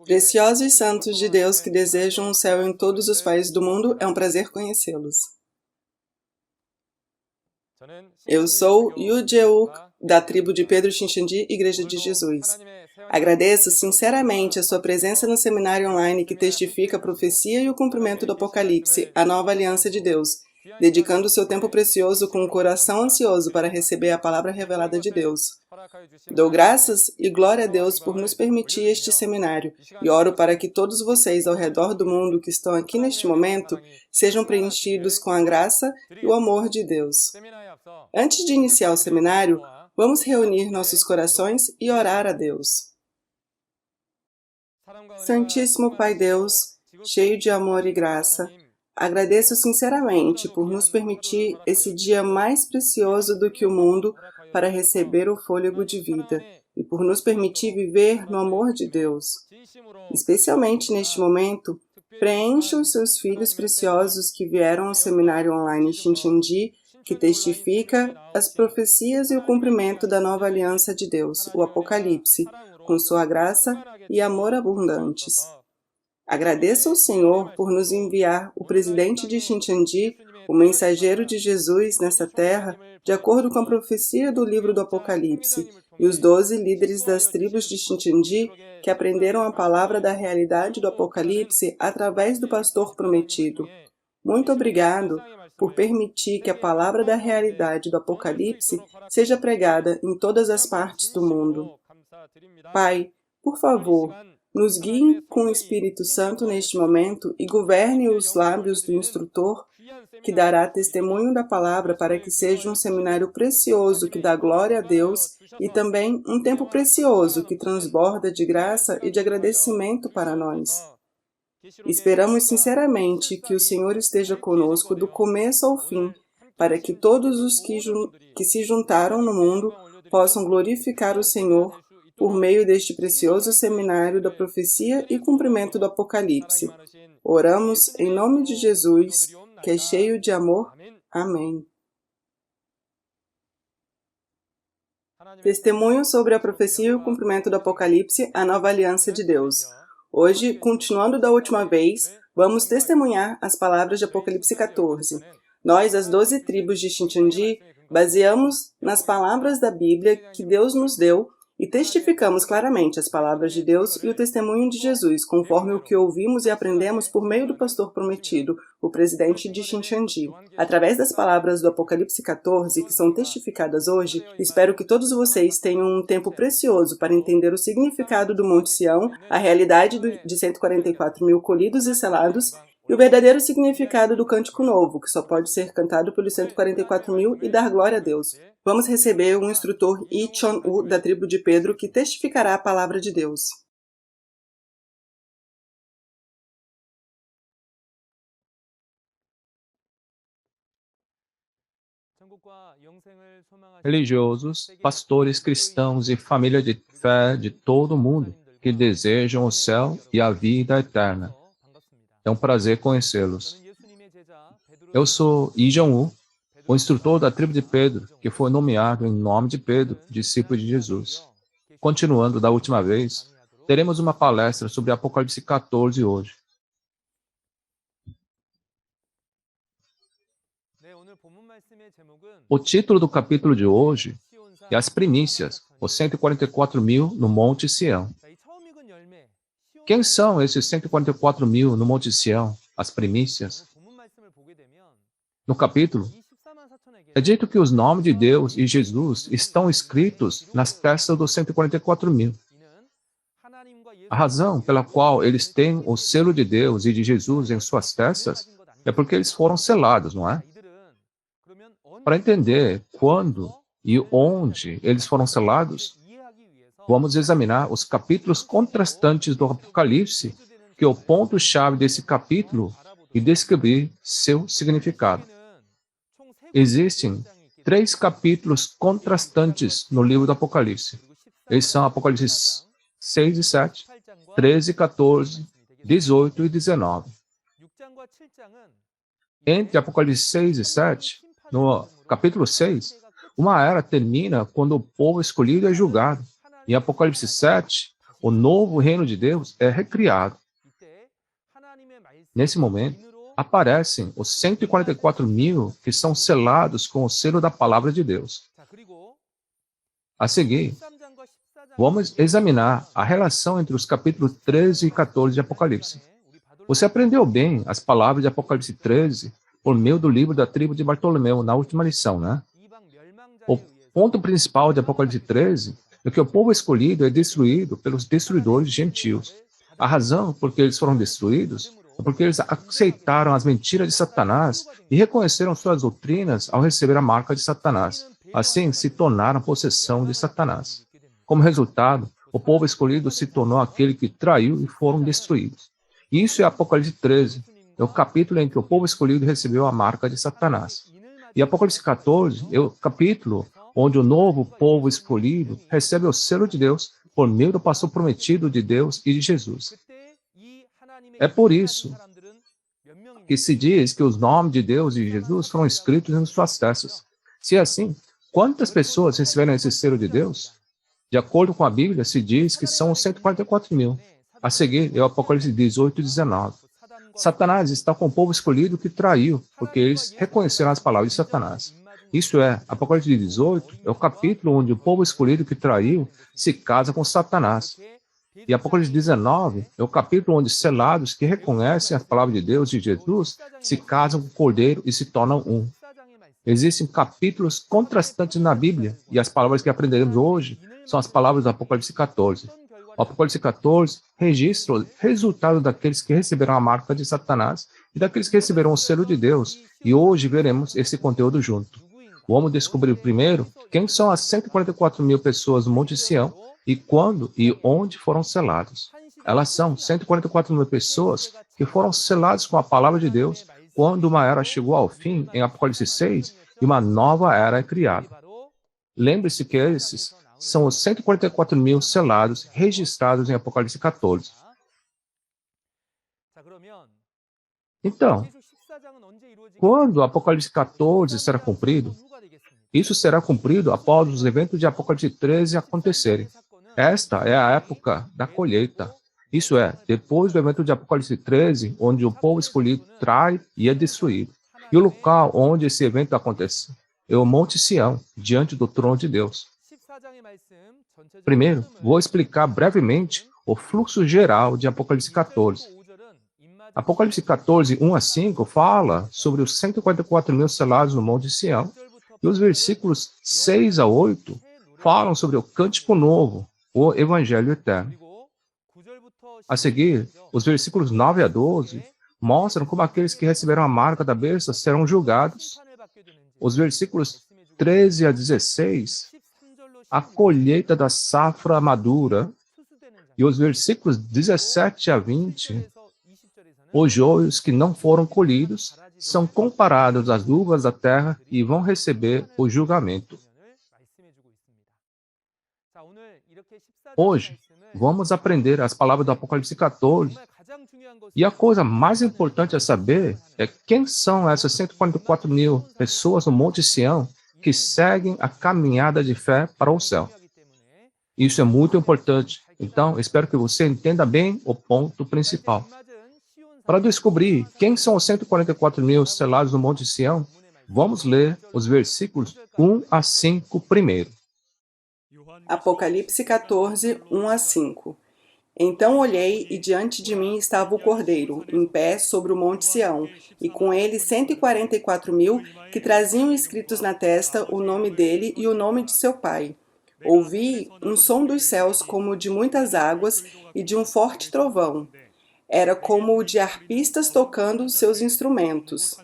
Preciosos santos de Deus que desejam o céu em todos os países do mundo, é um prazer conhecê-los. Eu sou Yu Jeuk, da tribo de Pedro Xinxandi, Igreja de Jesus. Agradeço sinceramente a sua presença no seminário online que testifica a profecia e o cumprimento do Apocalipse, a nova aliança de Deus, dedicando o seu tempo precioso com um coração ansioso para receber a palavra revelada de Deus. Dou graças e glória a Deus por nos permitir este seminário e oro para que todos vocês ao redor do mundo que estão aqui neste momento sejam preenchidos com a graça e o amor de Deus. Antes de iniciar o seminário, vamos reunir nossos corações e orar a Deus. Santíssimo Pai Deus, cheio de amor e graça, agradeço sinceramente por nos permitir esse dia mais precioso do que o mundo para receber o fôlego de vida e por nos permitir viver no amor de Deus. Especialmente neste momento, preencha os seus filhos preciosos que vieram ao seminário online Xinxandi, que testifica as profecias e o cumprimento da nova aliança de Deus, o Apocalipse, com sua graça e amor abundantes. Agradeço ao Senhor por nos enviar o presidente de Xinxandi, o mensageiro de Jesus nessa terra, de acordo com a profecia do livro do Apocalipse, e os 12 líderes das tribos de Xinxandi que aprenderam a palavra da realidade do Apocalipse através do pastor prometido. Muito obrigado por permitir que a palavra da realidade do Apocalipse seja pregada em todas as partes do mundo. Pai, por favor, nos guie com o Espírito Santo neste momento e governe os lábios do instrutor que dará testemunho da palavra para que seja um seminário precioso que dá glória a Deus e também um tempo precioso que transborda de graça e de agradecimento para nós. Esperamos sinceramente que o Senhor esteja conosco do começo ao fim, para que todos os que se juntaram no mundo possam glorificar o Senhor por meio deste precioso seminário da profecia e cumprimento do Apocalipse. Oramos em nome de Jesus, que é cheio de amor. Amém. Testemunho sobre a profecia e o cumprimento do Apocalipse, a nova aliança de Deus. Hoje, continuando da última vez, vamos testemunhar as palavras de Apocalipse 14. Nós, as 12 tribos de Xinxandi, baseamos nas palavras da Bíblia que Deus nos deu e testificamos claramente as palavras de Deus e o testemunho de Jesus, conforme o que ouvimos e aprendemos por meio do pastor prometido, o presidente de Xinxandi. Através das palavras do Apocalipse 14, que são testificadas hoje, espero que todos vocês tenham um tempo precioso para entender o significado do Monte Sião, a realidade de 144 mil colhidos e selados, e o verdadeiro significado do Cântico Novo, que só pode ser cantado pelos 144 mil e dar glória a Deus. Vamos receber o instrutor Yi Chon-U, da tribo de Pedro, que testificará a palavra de Deus. Religiosos, pastores cristãos e família de fé de todo o mundo que desejam o céu e a vida eterna. É um prazer conhecê-los. Eu sou Yi Jong-u, o instrutor da tribo de Pedro, que foi nomeado em nome de Pedro, discípulo de Jesus. Continuando da última vez, teremos uma palestra sobre Apocalipse 14 hoje. O título do capítulo de hoje é As Primícias, os 144 mil no Monte Sião. Quem são esses 144 mil no Monte Sião, as primícias? No capítulo, é dito que os nomes de Deus e Jesus estão escritos nas testas dos 144 mil. A razão pela qual eles têm o selo de Deus e de Jesus em suas testas é porque eles foram selados, não é? Para entender quando e onde eles foram selados, vamos examinar os capítulos contrastantes do Apocalipse, que é o ponto-chave desse capítulo, e descobrir seu significado. Existem 3 capítulos contrastantes no livro do Apocalipse. Eles são Apocalipse 6 e 7, 13 e 14, 18 e 19. Entre Apocalipse 6 e 7, no capítulo 6, uma era termina quando o povo escolhido é julgado. Em Apocalipse 7, o novo reino de Deus é recriado. Nesse momento, aparecem os 144 mil que são selados com o selo da palavra de Deus. A seguir, vamos examinar a relação entre os capítulos 13 e 14 de Apocalipse. Você aprendeu bem as palavras de Apocalipse 13 por meio do livro da tribo de Bartolomeu na última lição, né? O ponto principal de Apocalipse 13 é que o povo escolhido é destruído pelos destruidores gentios. A razão por que eles foram destruídos é porque eles aceitaram as mentiras de Satanás e reconheceram suas doutrinas ao receber a marca de Satanás. Assim, se tornaram possessão de Satanás. Como resultado, o povo escolhido se tornou aquele que traiu e foram destruídos. Isso é Apocalipse 13, é o capítulo em que o povo escolhido recebeu a marca de Satanás. E Apocalipse 14 é o capítulo onde o novo povo escolhido recebe o selo de Deus por meio do pastor prometido de Deus e de Jesus. É por isso que se diz que os nomes de Deus e de Jesus foram escritos em suas testas. Se é assim, quantas pessoas receberam esse selo de Deus? De acordo com a Bíblia, se diz que são 144 mil. A seguir é o Apocalipse 18 e 19. Satanás está com o povo escolhido que traiu, porque eles reconheceram as palavras de Satanás. Isso é, Apocalipse 18 é o capítulo onde o povo escolhido que traiu se casa com Satanás. E Apocalipse 19 é o capítulo onde selados que reconhecem as palavras de Deus e de Jesus se casam com o Cordeiro e se tornam um. Existem capítulos contrastantes na Bíblia, e as palavras que aprenderemos hoje são as palavras do Apocalipse 14. O Apocalipse 14 registra o resultado daqueles que receberam a marca de Satanás e daqueles que receberam o selo de Deus, e hoje veremos esse conteúdo junto. Vamos descobrir primeiro quem são as 144 mil pessoas do Monte Sião e quando e onde foram selados. Elas são 144 mil pessoas que foram seladas com a palavra de Deus quando uma era chegou ao fim em Apocalipse 6 e uma nova era é criada. Lembre-se que esses são os 144 mil selados registrados em Apocalipse 14. Então, quando o Apocalipse 14 será cumprido? Isso será cumprido após os eventos de Apocalipse 13 acontecerem. Esta é a época da colheita. Isso é, depois do evento de Apocalipse 13, onde o povo escolhido trai e é destruído. E o local onde esse evento acontece é o Monte Sião, diante do trono de Deus. Primeiro, vou explicar brevemente o fluxo geral de Apocalipse 14. Apocalipse 14, 1 a 5, fala sobre os 144 mil selados no Monte Sião, e os versículos 6 a 8 falam sobre o cântico novo, o Evangelho eterno. A seguir, os versículos 9 a 12 mostram como aqueles que receberam a marca da besta serão julgados. Os versículos 13 a 16, a colheita da safra madura. E os versículos 17 a 20, os joios que não foram colhidos são comparados às uvas da terra e vão receber o julgamento. Hoje, vamos aprender as palavras do Apocalipse 14. E a coisa mais importante a saber é quem são essas 144 mil pessoas no Monte Sião que seguem a caminhada de fé para o céu. Isso é muito importante. Então, espero que você entenda bem o ponto principal. Para descobrir quem são os 144 mil selados no Monte Sião, vamos ler os versículos 1 a 5 primeiro. Apocalipse 14, 1 a 5. Então olhei, e diante de mim estava o Cordeiro, em pé sobre o Monte Sião, e com ele 144 mil que traziam escritos na testa o nome dele e o nome de seu pai. Ouvi um som dos céus como o de muitas águas e de um forte trovão. Era como o de arpistas tocando seus instrumentos.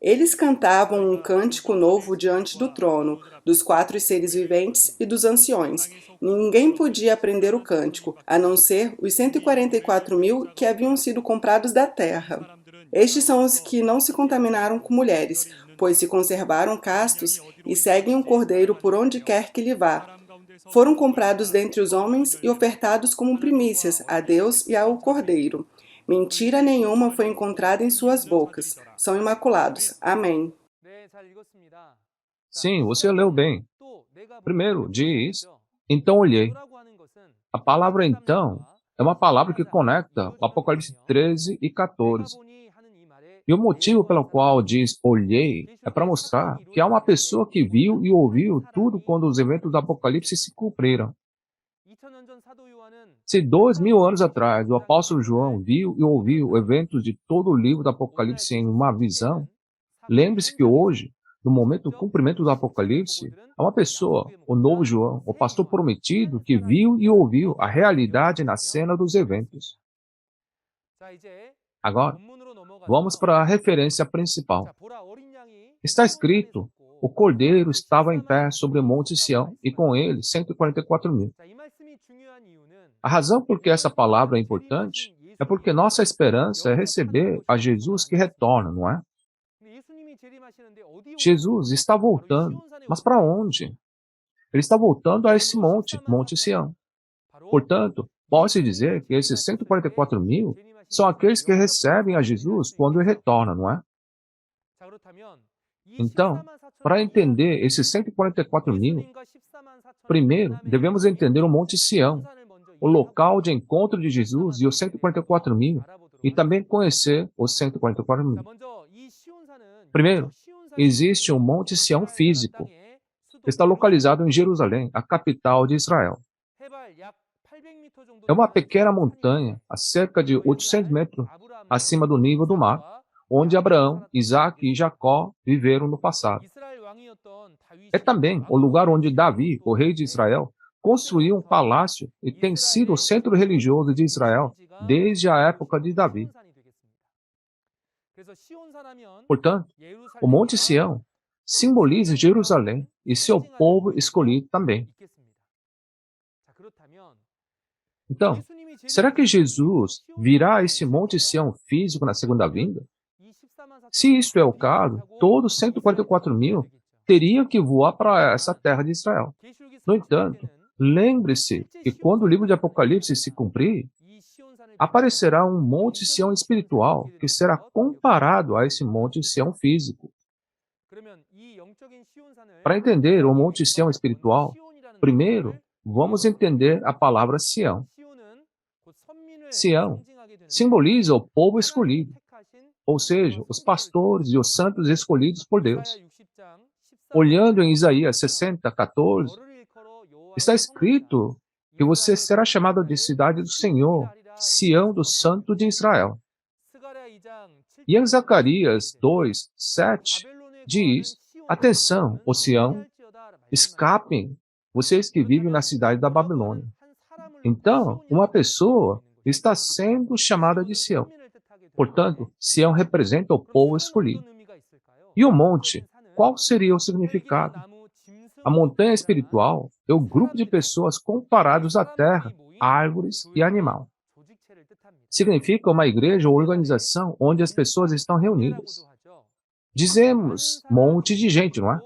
Eles cantavam um cântico novo diante do trono, dos 4 seres viventes e dos anciões. Ninguém podia aprender o cântico, a não ser os 144 mil que haviam sido comprados da terra. Estes são os que não se contaminaram com mulheres, pois se conservaram castos e seguem o Cordeiro por onde quer que lhe vá. Foram comprados dentre os homens e ofertados como primícias a Deus e ao Cordeiro. Mentira nenhuma foi encontrada em suas bocas. São imaculados. Amém. Sim, você leu bem. Primeiro, diz Então olhei. A palavra então é uma palavra que conecta o Apocalipse 13 e 14. E o motivo pelo qual diz olhei é para mostrar que há uma pessoa que viu e ouviu tudo quando os eventos do Apocalipse se cumpriram. Se 2000 anos atrás o apóstolo João viu e ouviu eventos de todo o livro do Apocalipse em uma visão, lembre-se que hoje, no momento do cumprimento do Apocalipse, há uma pessoa, o novo João, o pastor prometido, que viu e ouviu a realidade na cena dos eventos. Agora, vamos para a referência principal. Está escrito, o Cordeiro estava em pé sobre o Monte Sião e com ele 144.000. A razão por que essa palavra é importante é porque nossa esperança é receber a Jesus que retorna, não é? Jesus está voltando, mas para onde? Ele está voltando a esse monte, Monte Sião. Portanto, pode-se dizer que esses 144.000 são aqueles que recebem a Jesus quando ele retorna, não é? Então, para entender esses 144.000, primeiro devemos entender o Monte Sião, o local de encontro de Jesus e os 144.000, e também conhecer os 144.000. Primeiro, existe um Monte Sião físico. Está localizado em Jerusalém, a capital de Israel. É uma pequena montanha, a cerca de 800 metros acima do nível do mar, onde Abraão, Isaac e Jacó viveram no passado. É também o lugar onde Davi, o rei de Israel, construiu um palácio e tem sido o centro religioso de Israel desde a época de Davi. Portanto, o Monte Sião simboliza Jerusalém e seu povo escolhido também. Então, será que Jesus virá a esse Monte Sião físico na segunda vinda? Se isso é o caso, todos 144.000 teriam que voar para essa terra de Israel. No entanto, lembre-se que quando o livro de Apocalipse se cumprir, aparecerá um Monte Sião espiritual que será comparado a esse Monte Sião físico. Para entender o Monte Sião espiritual, primeiro, vamos entender a palavra Sião. Sião simboliza o povo escolhido, ou seja, os pastores e os santos escolhidos por Deus. Olhando em Isaías 60:14, está escrito que você será chamado de cidade do Senhor, Sião do Santo de Israel. E em Zacarias 2:7 diz, atenção, ó Sião, escapem, vocês que vivem na cidade da Babilônia. Então, uma pessoa está sendo chamada de Sião. Portanto, Sião representa o povo escolhido. E o monte, qual seria o significado? A montanha espiritual é o grupo de pessoas comparados à terra, árvores e animal. Significa uma igreja ou organização onde as pessoas estão reunidas. Dizemos monte de gente, não é?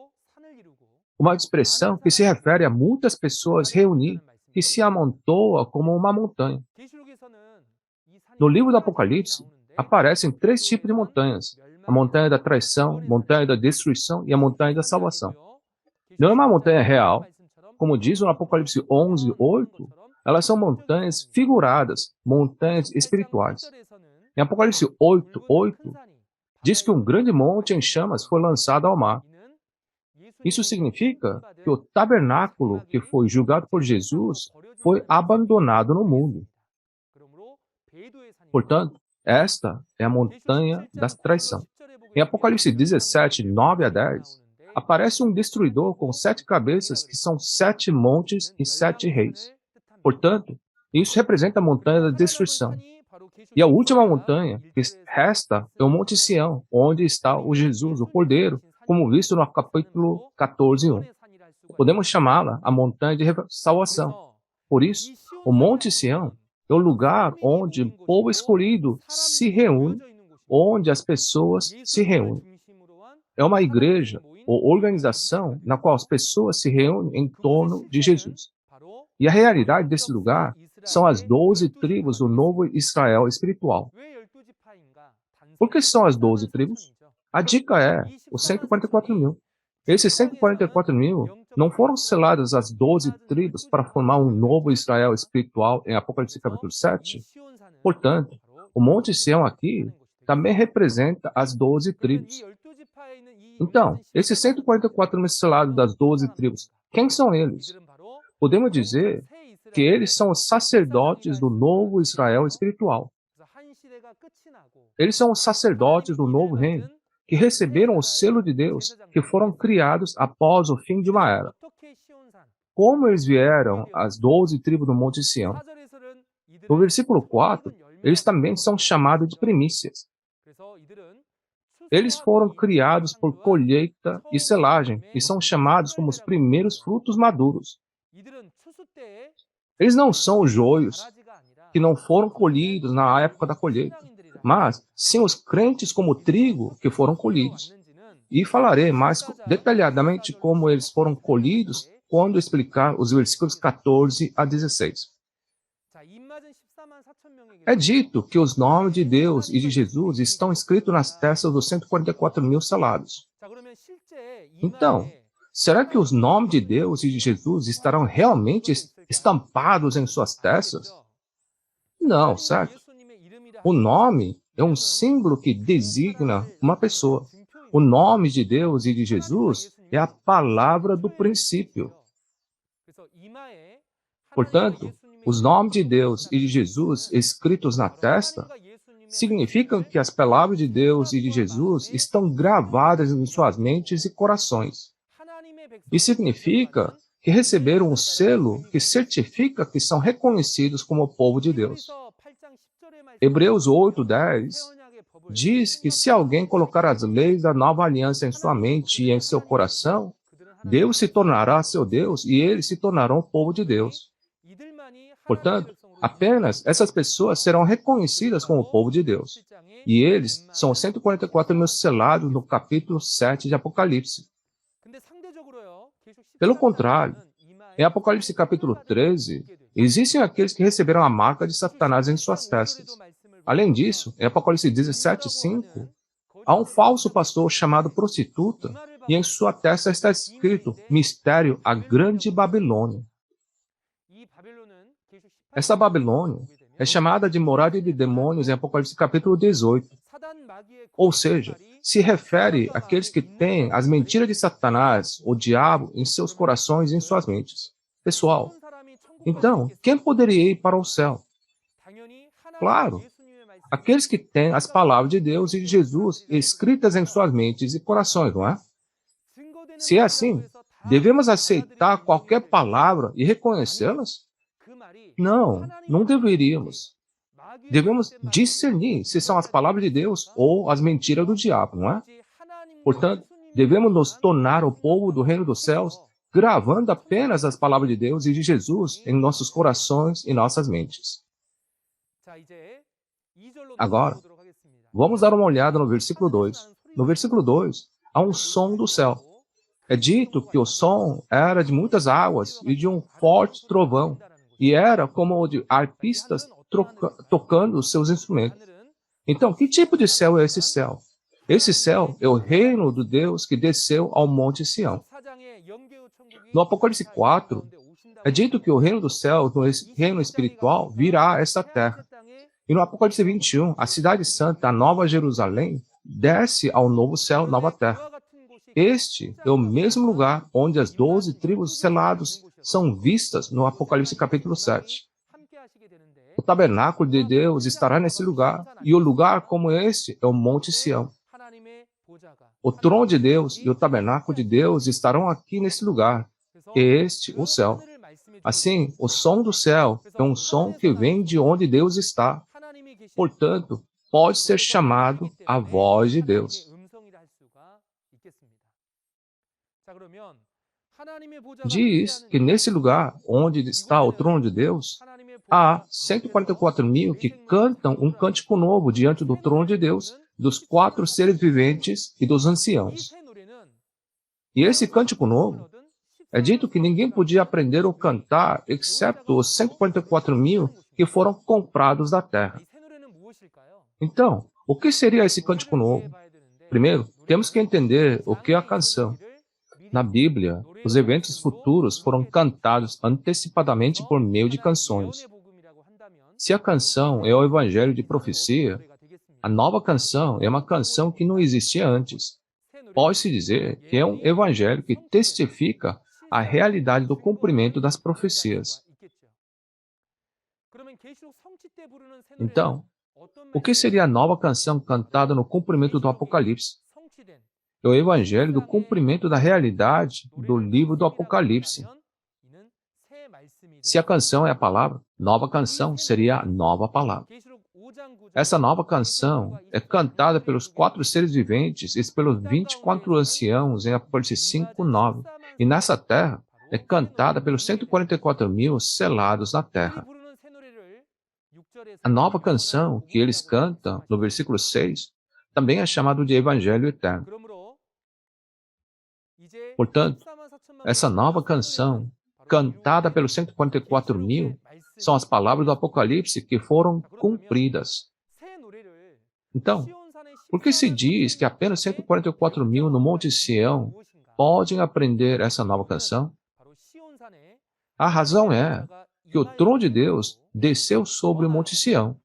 Uma expressão que se refere a muitas pessoas reunidas que se amontoa como uma montanha. No livro do Apocalipse, aparecem 3 tipos de montanhas: a montanha da traição, a montanha da destruição e a montanha da salvação. Não é uma montanha real. Como diz no Apocalipse 11:8, elas são montanhas figuradas, montanhas espirituais. Em Apocalipse 8:8, diz que um grande monte em chamas foi lançado ao mar. Isso significa que o tabernáculo que foi julgado por Jesus foi abandonado no mundo. Portanto, esta é a montanha da traição. Em Apocalipse 17:9-10, aparece um destruidor com 7 cabeças que são 7 montes e 7 reis. Portanto, isso representa a montanha da destruição. E a última montanha que resta é o Monte Sião, onde está o Jesus, o Cordeiro, como visto no capítulo 14:1. Podemos chamá-la a montanha de salvação. Por isso, o Monte Sião é o lugar onde o povo escolhido se reúne, onde as pessoas se reúnem. É uma igreja ou organização na qual as pessoas se reúnem em torno de Jesus. E a realidade desse lugar são as 12 tribos do novo Israel espiritual. Por que são as 12 tribos? A dica é os 144.000. Esses 144.000 Não foram seladas as 12 tribos para formar um novo Israel espiritual em Apocalipse capítulo 7? Portanto, o Monte Sião aqui também representa as 12 tribos. Então, esses 144 mil selados das 12 tribos, quem são eles? Podemos dizer que eles são os sacerdotes do novo Israel espiritual. Eles são os sacerdotes do novo reino, que receberam o selo de Deus, que foram criados após o fim de uma era. Como eles vieram às 12 tribos do Monte Sião? No versículo 4, eles também são chamados de primícias. Eles foram criados por colheita e selagem, e são chamados como os primeiros frutos maduros. Eles não são os joios, que não foram colhidos na época da colheita, mas sim os crentes como trigo que foram colhidos. E falarei mais detalhadamente como eles foram colhidos quando explicar os versículos 14 a 16. É dito que os nomes de Deus e de Jesus estão escritos nas testas dos 144 mil selados. Então, será que os nomes de Deus e de Jesus estarão realmente estampados em suas testas? Não, certo? O nome é um símbolo que designa uma pessoa. O nome de Deus e de Jesus é a palavra do princípio. Portanto, os nomes de Deus e de Jesus escritos na testa significam que as palavras de Deus e de Jesus estão gravadas em suas mentes e corações. E significa que receberam um selo que certifica que são reconhecidos como o povo de Deus. Hebreus 8:10 diz que se alguém colocar as leis da nova aliança em sua mente e em seu coração, Deus se tornará seu Deus e eles se tornarão o povo de Deus. Portanto, apenas essas pessoas serão reconhecidas como o povo de Deus. E eles são 144 mil selados no capítulo 7 de Apocalipse. Pelo contrário, em Apocalipse capítulo 13, existem aqueles que receberam a marca de Satanás em suas testas. Além disso, em Apocalipse 17:5, há um falso pastor chamado prostituta, e em sua testa está escrito, mistério, a grande Babilônia. Essa Babilônia é chamada de morada de demônios em Apocalipse capítulo 18. Ou seja, se refere àqueles que têm as mentiras de Satanás, o diabo, em seus corações e em suas mentes. Pessoal, então, quem poderia ir para o céu? Claro, aqueles que têm as palavras de Deus e de Jesus escritas em suas mentes e corações, não é? Se é assim, devemos aceitar qualquer palavra e reconhecê-las? Não, não deveríamos. Devemos discernir se são as palavras de Deus ou as mentiras do diabo, não é? Portanto, devemos nos tornar o povo do reino dos céus, gravando apenas as palavras de Deus e de Jesus em nossos corações e nossas mentes. Agora, vamos dar uma olhada no versículo 2. No versículo 2, há um som do céu. É dito que o som era de muitas águas e de um forte trovão, e era como o de arpistas tocando os seus instrumentos. Então, que tipo de céu é esse céu? Esse céu é o reino do Deus que desceu ao Monte Sião. No Apocalipse 4, é dito que o reino do céu, no reino espiritual, virá a esta terra. E no Apocalipse 21, a cidade santa, a Nova Jerusalém, desce ao novo céu, nova terra. Este é o mesmo lugar onde as 12 tribos selados são vistas no Apocalipse capítulo 7. O tabernáculo de Deus estará nesse lugar, e o lugar como este é o Monte Sião. O trono de Deus e o tabernáculo de Deus estarão aqui nesse lugar, e este o céu. Assim, o som do céu é um som que vem de onde Deus está. Portanto, pode ser chamado a voz de Deus. Diz que nesse lugar, onde está o trono de Deus, há 144 mil que cantam um cântico novo diante do trono de Deus, dos 4 seres viventes e dos anciãos. E esse cântico novo, é dito que ninguém podia aprender ou cantar, exceto os 144 mil que foram comprados da terra. Então, o que seria esse cântico novo? Primeiro, temos que entender o que é a canção. Na Bíblia, os eventos futuros foram cantados antecipadamente por meio de canções. Se a canção é o evangelho de profecia, a nova canção é uma canção que não existia antes. Pode-se dizer que é um evangelho que testifica a realidade do cumprimento das profecias. Então, o que seria a nova canção cantada no cumprimento do Apocalipse? É o evangelho do cumprimento da realidade do livro do Apocalipse. Se a canção é a palavra, nova canção seria a nova palavra. Essa nova canção é cantada pelos 4 seres viventes e pelos 24 anciãos em Apocalipse 5:9. E nessa terra é cantada pelos 144.000 selados na terra. A nova canção que eles cantam, no versículo 6, também é chamado de Evangelho Eterno. Portanto, essa nova canção, cantada pelos 144.000, são as palavras do Apocalipse que foram cumpridas. Então, por que se diz que apenas 144.000 no Monte Sião podem aprender essa nova canção? A razão é que o trono de Deus desceu sobre o Monte Sião.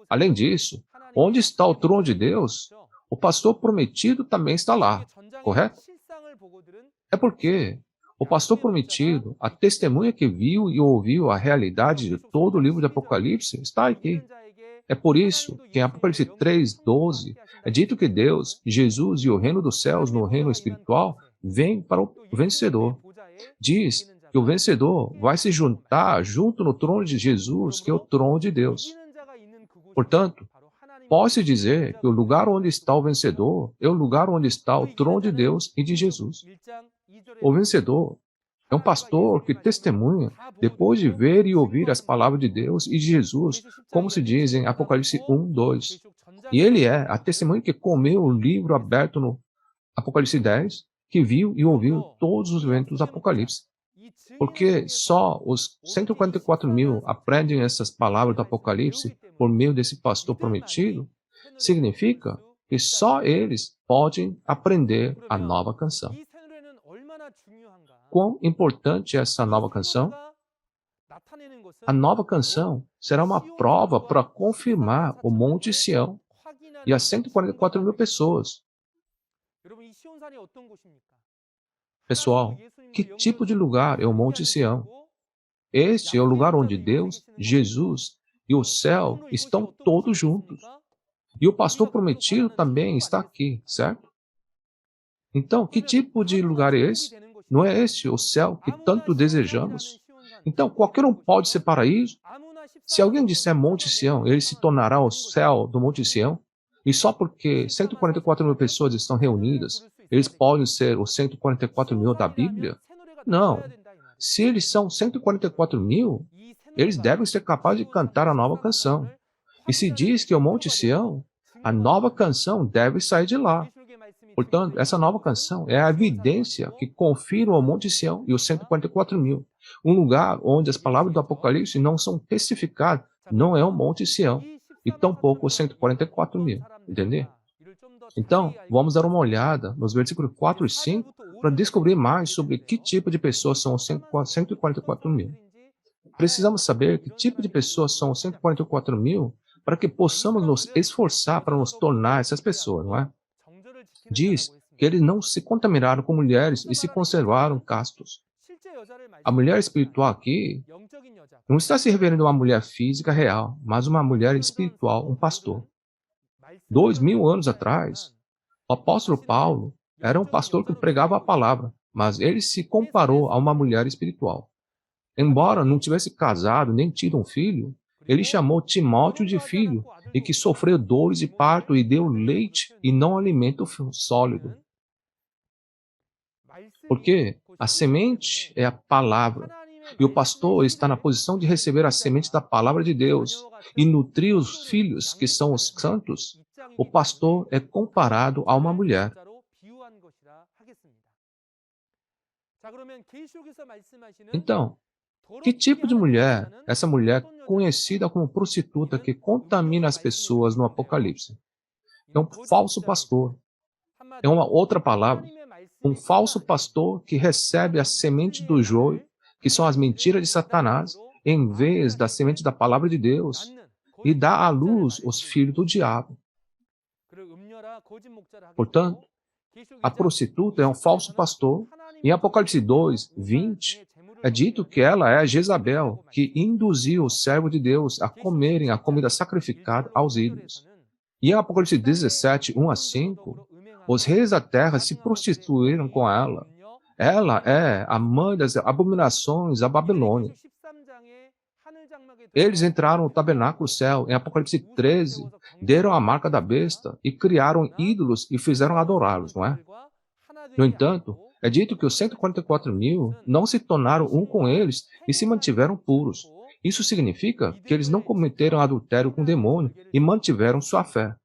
Além disso, onde está o trono de Deus, o pastor prometido também está lá, correto? É porque o pastor prometido, a testemunha que viu e ouviu a realidade de todo o livro de Apocalipse, está aqui. É por isso que em Apocalipse 3:12 é dito que Deus, Jesus e o reino dos céus no reino espiritual vêm para o vencedor. Diz que o vencedor vai se juntar junto no trono de Jesus, que é o trono de Deus. Portanto, pode-se dizer que o lugar onde está o vencedor é o lugar onde está o trono de Deus e de Jesus. O vencedor é um pastor que testemunha depois de ver e ouvir as palavras de Deus e de Jesus, como se diz em Apocalipse 1:2. E ele é a testemunha que comeu o livro aberto no Apocalipse 10, que viu e ouviu todos os eventos do Apocalipse. Porque só os 144.000 aprendem essas palavras do Apocalipse por meio desse pastor prometido, significa que só eles podem aprender a nova canção. Quão importante é essa nova canção? A nova canção será uma prova para confirmar o Monte Sião e as 144.000 pessoas. Pessoal, que tipo de lugar é o Monte Sião? Este é o lugar onde Deus, Jesus e o céu estão todos juntos. E o pastor prometido também está aqui, certo? Então, que tipo de lugar é esse? Não é este o céu que tanto desejamos? Então, qualquer um pode ser paraíso? Se alguém disser Monte Sião, ele se tornará o céu do Monte Sião? E só porque 144.000 pessoas estão reunidas, eles podem ser os 144.000 da Bíblia? Não. Se eles são 144.000, eles devem ser capazes de cantar a nova canção. E se diz que é o Monte Sião, a nova canção deve sair de lá. Portanto, essa nova canção é a evidência que confirma o Monte Sião e os 144.000. Um lugar onde as palavras do Apocalipse não são testificadas, não é o Monte Sião, e tampouco os 144.000. Entender? Então, vamos dar uma olhada nos versículos 4 e 5 para descobrir mais sobre que tipo de pessoas são os 144.000. Precisamos saber que tipo de pessoas são os 144.000 para que possamos nos esforçar para nos tornar essas pessoas, não é? Diz que eles não se contaminaram com mulheres e se conservaram castos. A mulher espiritual aqui não está se referindo a uma mulher física real, mas uma mulher espiritual, um pastor. 2.000 anos atrás, o apóstolo Paulo era um pastor que pregava a palavra, mas ele se comparou a uma mulher espiritual. Embora não tivesse casado nem tido um filho, ele chamou Timóteo de filho e que sofreu dores de parto e deu leite e não alimento sólido. Porque a semente é a palavra. E o pastor está na posição de receber a semente da palavra de Deus e nutrir os filhos, que são os santos. O pastor é comparado a uma mulher. Então, que tipo de mulher é essa mulher conhecida como prostituta que contamina as pessoas no Apocalipse? É um falso pastor. É uma outra palavra. Um falso pastor que recebe a semente do joio, que são as mentiras de Satanás, em vez da semente da palavra de Deus, e dá à luz os filhos do diabo. Portanto, a prostituta é um falso pastor. Em Apocalipse 2, 20, é dito que ela é a Jezabel, que induziu o servo de Deus a comerem a comida sacrificada aos ídolos. E em Apocalipse 17, 1 a 5, os reis da terra se prostituíram com ela. Ela é a mãe das abominações da Babilônia. Eles entraram no tabernáculo céu, em Apocalipse 13, deram a marca da besta e criaram ídolos e fizeram adorá-los, não é? No entanto, é dito que os 144.000 não se tornaram um com eles e se mantiveram puros. Isso significa que eles não cometeram adultério com o demônio e mantiveram sua fé.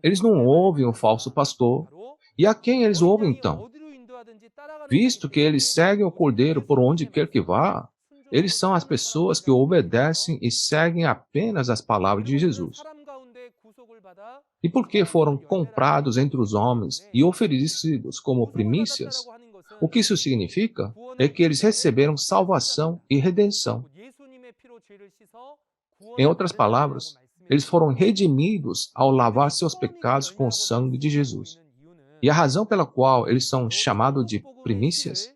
Eles não ouvem o falso pastor. E a quem eles ouvem então? Visto que eles seguem o Cordeiro por onde quer que vá, eles são as pessoas que obedecem e seguem apenas as palavras de Jesus. E porque foram comprados entre os homens e oferecidos como primícias, o que isso significa é que eles receberam salvação e redenção. Em outras palavras, eles foram redimidos ao lavar seus pecados com o sangue de Jesus. E a razão pela qual eles são chamados de primícias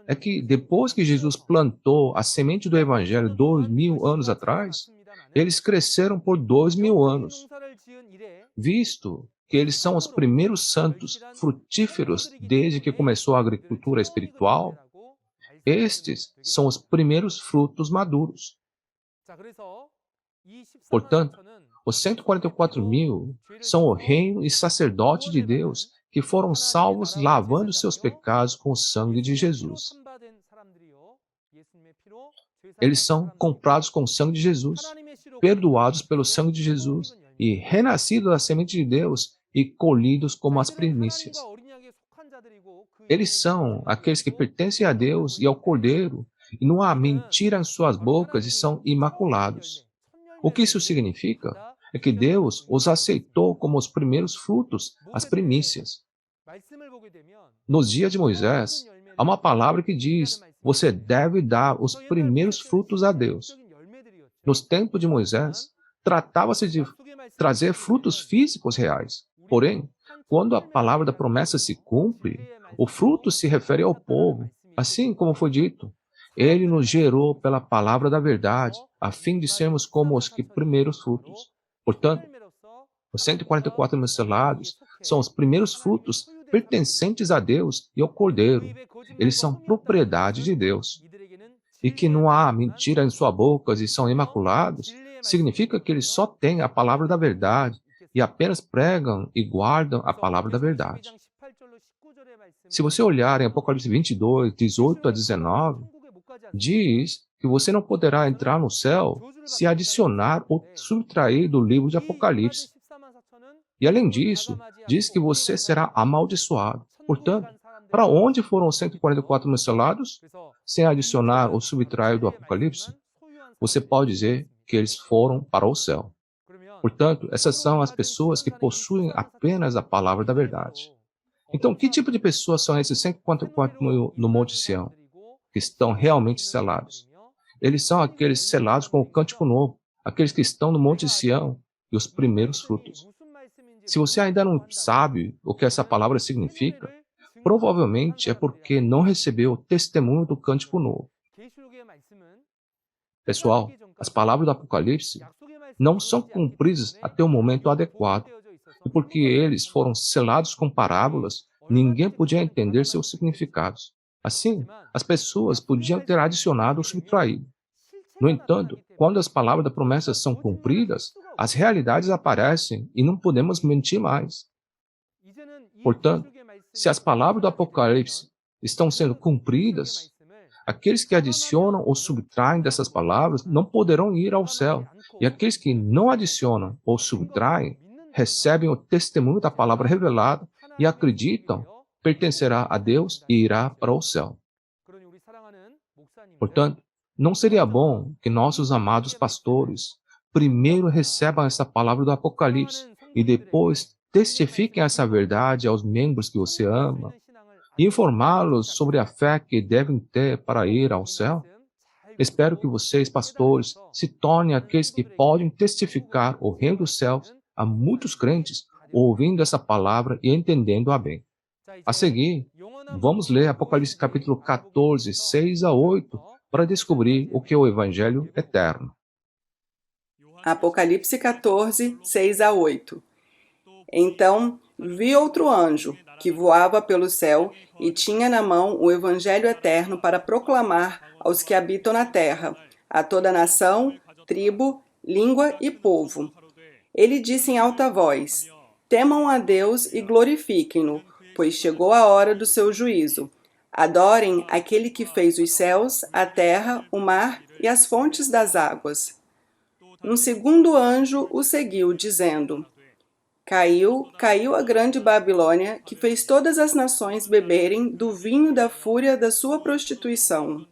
é que depois que Jesus plantou a semente do Evangelho 2000 anos atrás, eles cresceram por 2000 anos. Visto que eles são os primeiros santos frutíferos desde que começou a agricultura espiritual, estes são os primeiros frutos maduros. Portanto, os 144.000 são o reino e sacerdote de Deus que foram salvos lavando seus pecados com o sangue de Jesus. Eles são comprados com o sangue de Jesus, perdoados pelo sangue de Jesus e renascidos da semente de Deus e colhidos como as primícias. Eles são aqueles que pertencem a Deus e ao Cordeiro e não há mentira em suas bocas e são imaculados. O que isso significa é que Deus os aceitou como os primeiros frutos, as primícias. Nos dias de Moisés, há uma palavra que diz: você deve dar os primeiros frutos a Deus. Nos tempos de Moisés, tratava-se de trazer frutos físicos reais. Porém, quando a palavra da promessa se cumpre, o fruto se refere ao povo, assim como foi dito. Ele nos gerou pela palavra da verdade, a fim de sermos como os que primeiros frutos. Portanto, os 144.000 selados são os primeiros frutos pertencentes a Deus e ao Cordeiro. Eles são propriedade de Deus. E que não há mentira em sua boca e são imaculados, significa que eles só têm a palavra da verdade e apenas pregam e guardam a palavra da verdade. Se você olhar em Apocalipse 22, 18 a 19, diz que você não poderá entrar no céu se adicionar ou subtrair do livro de Apocalipse. E além disso, diz que você será amaldiçoado. Portanto, para onde foram os 144.000 selados? Sem adicionar ou subtrair do Apocalipse, você pode dizer que eles foram para o céu. Portanto, essas são as pessoas que possuem apenas a palavra da verdade. Então, que tipo de pessoas são esses 144.000 no Monte Sião, que estão realmente selados? Eles são aqueles selados com o cântico novo, aqueles que estão no Monte Sião e os primeiros frutos. Se você ainda não sabe o que essa palavra significa, provavelmente é porque não recebeu o testemunho do cântico novo. Pessoal, as palavras do Apocalipse não são cumpridas até o momento adequado. E porque eles foram selados com parábolas, ninguém podia entender seus significados. Assim, as pessoas podiam ter adicionado ou subtraído. No entanto, quando as palavras da promessa são cumpridas, as realidades aparecem e não podemos mentir mais. Portanto, se as palavras do Apocalipse estão sendo cumpridas, aqueles que adicionam ou subtraem dessas palavras não poderão ir ao céu. E aqueles que não adicionam ou subtraem recebem o testemunho da palavra revelada e acreditam pertencerá a Deus e irá para o céu. Portanto, não seria bom que nossos amados pastores primeiro recebam essa palavra do Apocalipse e depois testifiquem essa verdade aos membros que você ama e informá-los sobre a fé que devem ter para ir ao céu. Espero que vocês, pastores, se tornem aqueles que podem testificar o reino dos céus a muitos crentes, ouvindo essa palavra e entendendo-a bem. A seguir, vamos ler Apocalipse capítulo 14, 6 a 8, para descobrir o que é o Evangelho eterno. Apocalipse 14, 6 a 8. Então vi outro anjo, que voava pelo céu e tinha na mão o evangelho eterno para proclamar aos que habitam na terra, a toda nação, tribo, língua e povo. Ele disse em alta voz: temam a Deus e glorifiquem-no, pois chegou a hora do seu juízo. Adorem aquele que fez os céus, a terra, o mar e as fontes das águas. Um segundo anjo o seguiu, dizendo: Caiu a grande Babilônia, que fez todas as nações beberem do vinho da fúria da sua prostituição.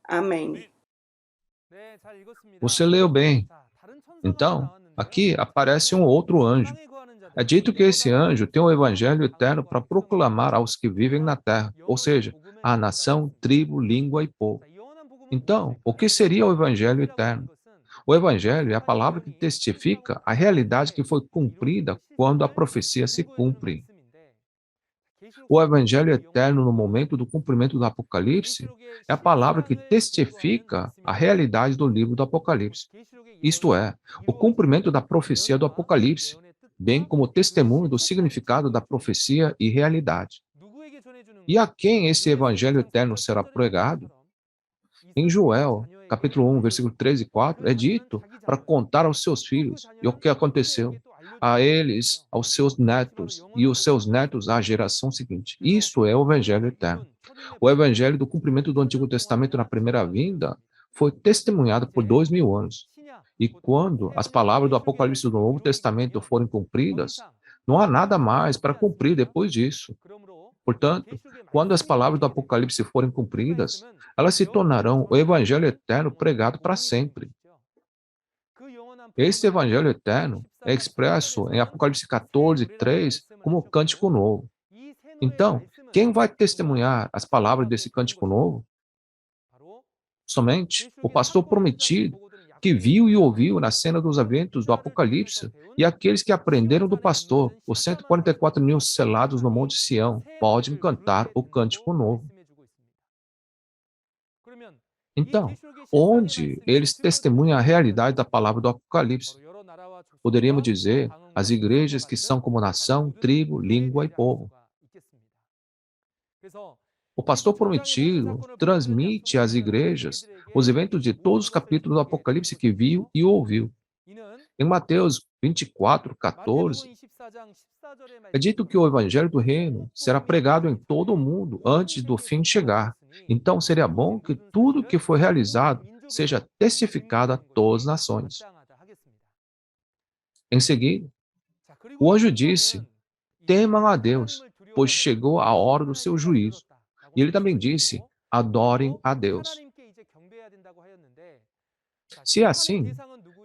Amém. Você leu bem. Então, aqui aparece um outro anjo. É dito que esse anjo tem o evangelho eterno para proclamar aos que vivem na terra, ou seja, a nação, tribo, língua e povo. Então, o que seria o evangelho eterno? O evangelho é a palavra que testifica a realidade que foi cumprida quando a profecia se cumpre. O evangelho eterno no momento do cumprimento do Apocalipse é a palavra que testifica a realidade do livro do Apocalipse. Isto é, o cumprimento da profecia do Apocalipse, bem como o testemunho do significado da profecia e realidade. E a quem esse evangelho eterno será pregado? Em Joel, capítulo 1, versículo 3 e 4, é dito para contar aos seus filhos e o que aconteceu, a eles, aos seus netos, e os seus netos à geração seguinte. Isso é o evangelho eterno. O evangelho do cumprimento do Antigo Testamento na primeira vinda foi testemunhado por 2000 anos. E quando as palavras do Apocalipse do Novo Testamento forem cumpridas, não há nada mais para cumprir depois disso. Portanto, quando as palavras do Apocalipse forem cumpridas, elas se tornarão o evangelho eterno pregado para sempre. Este evangelho eterno é expresso em Apocalipse 14, 3, como cântico novo. Então, quem vai testemunhar as palavras desse cântico novo? Somente o pastor prometido, que viu e ouviu na cena dos eventos do Apocalipse, e aqueles que aprenderam do pastor, os 144.000 selados no Monte Sião, podem cantar o cântico novo. Então, onde eles testemunham a realidade da palavra do Apocalipse? Poderíamos dizer as igrejas que são como nação, tribo, língua e povo. O pastor prometido transmite às igrejas os eventos de todos os capítulos do Apocalipse que viu e ouviu. Em Mateus 24, 14, é dito que o evangelho do reino será pregado em todo o mundo antes do fim chegar. Então, seria bom que tudo que foi realizado seja testificado a todas as nações. Em seguida, o anjo disse: temam a Deus, pois chegou a hora do seu juízo. E ele também disse: adorem a Deus. Se é assim,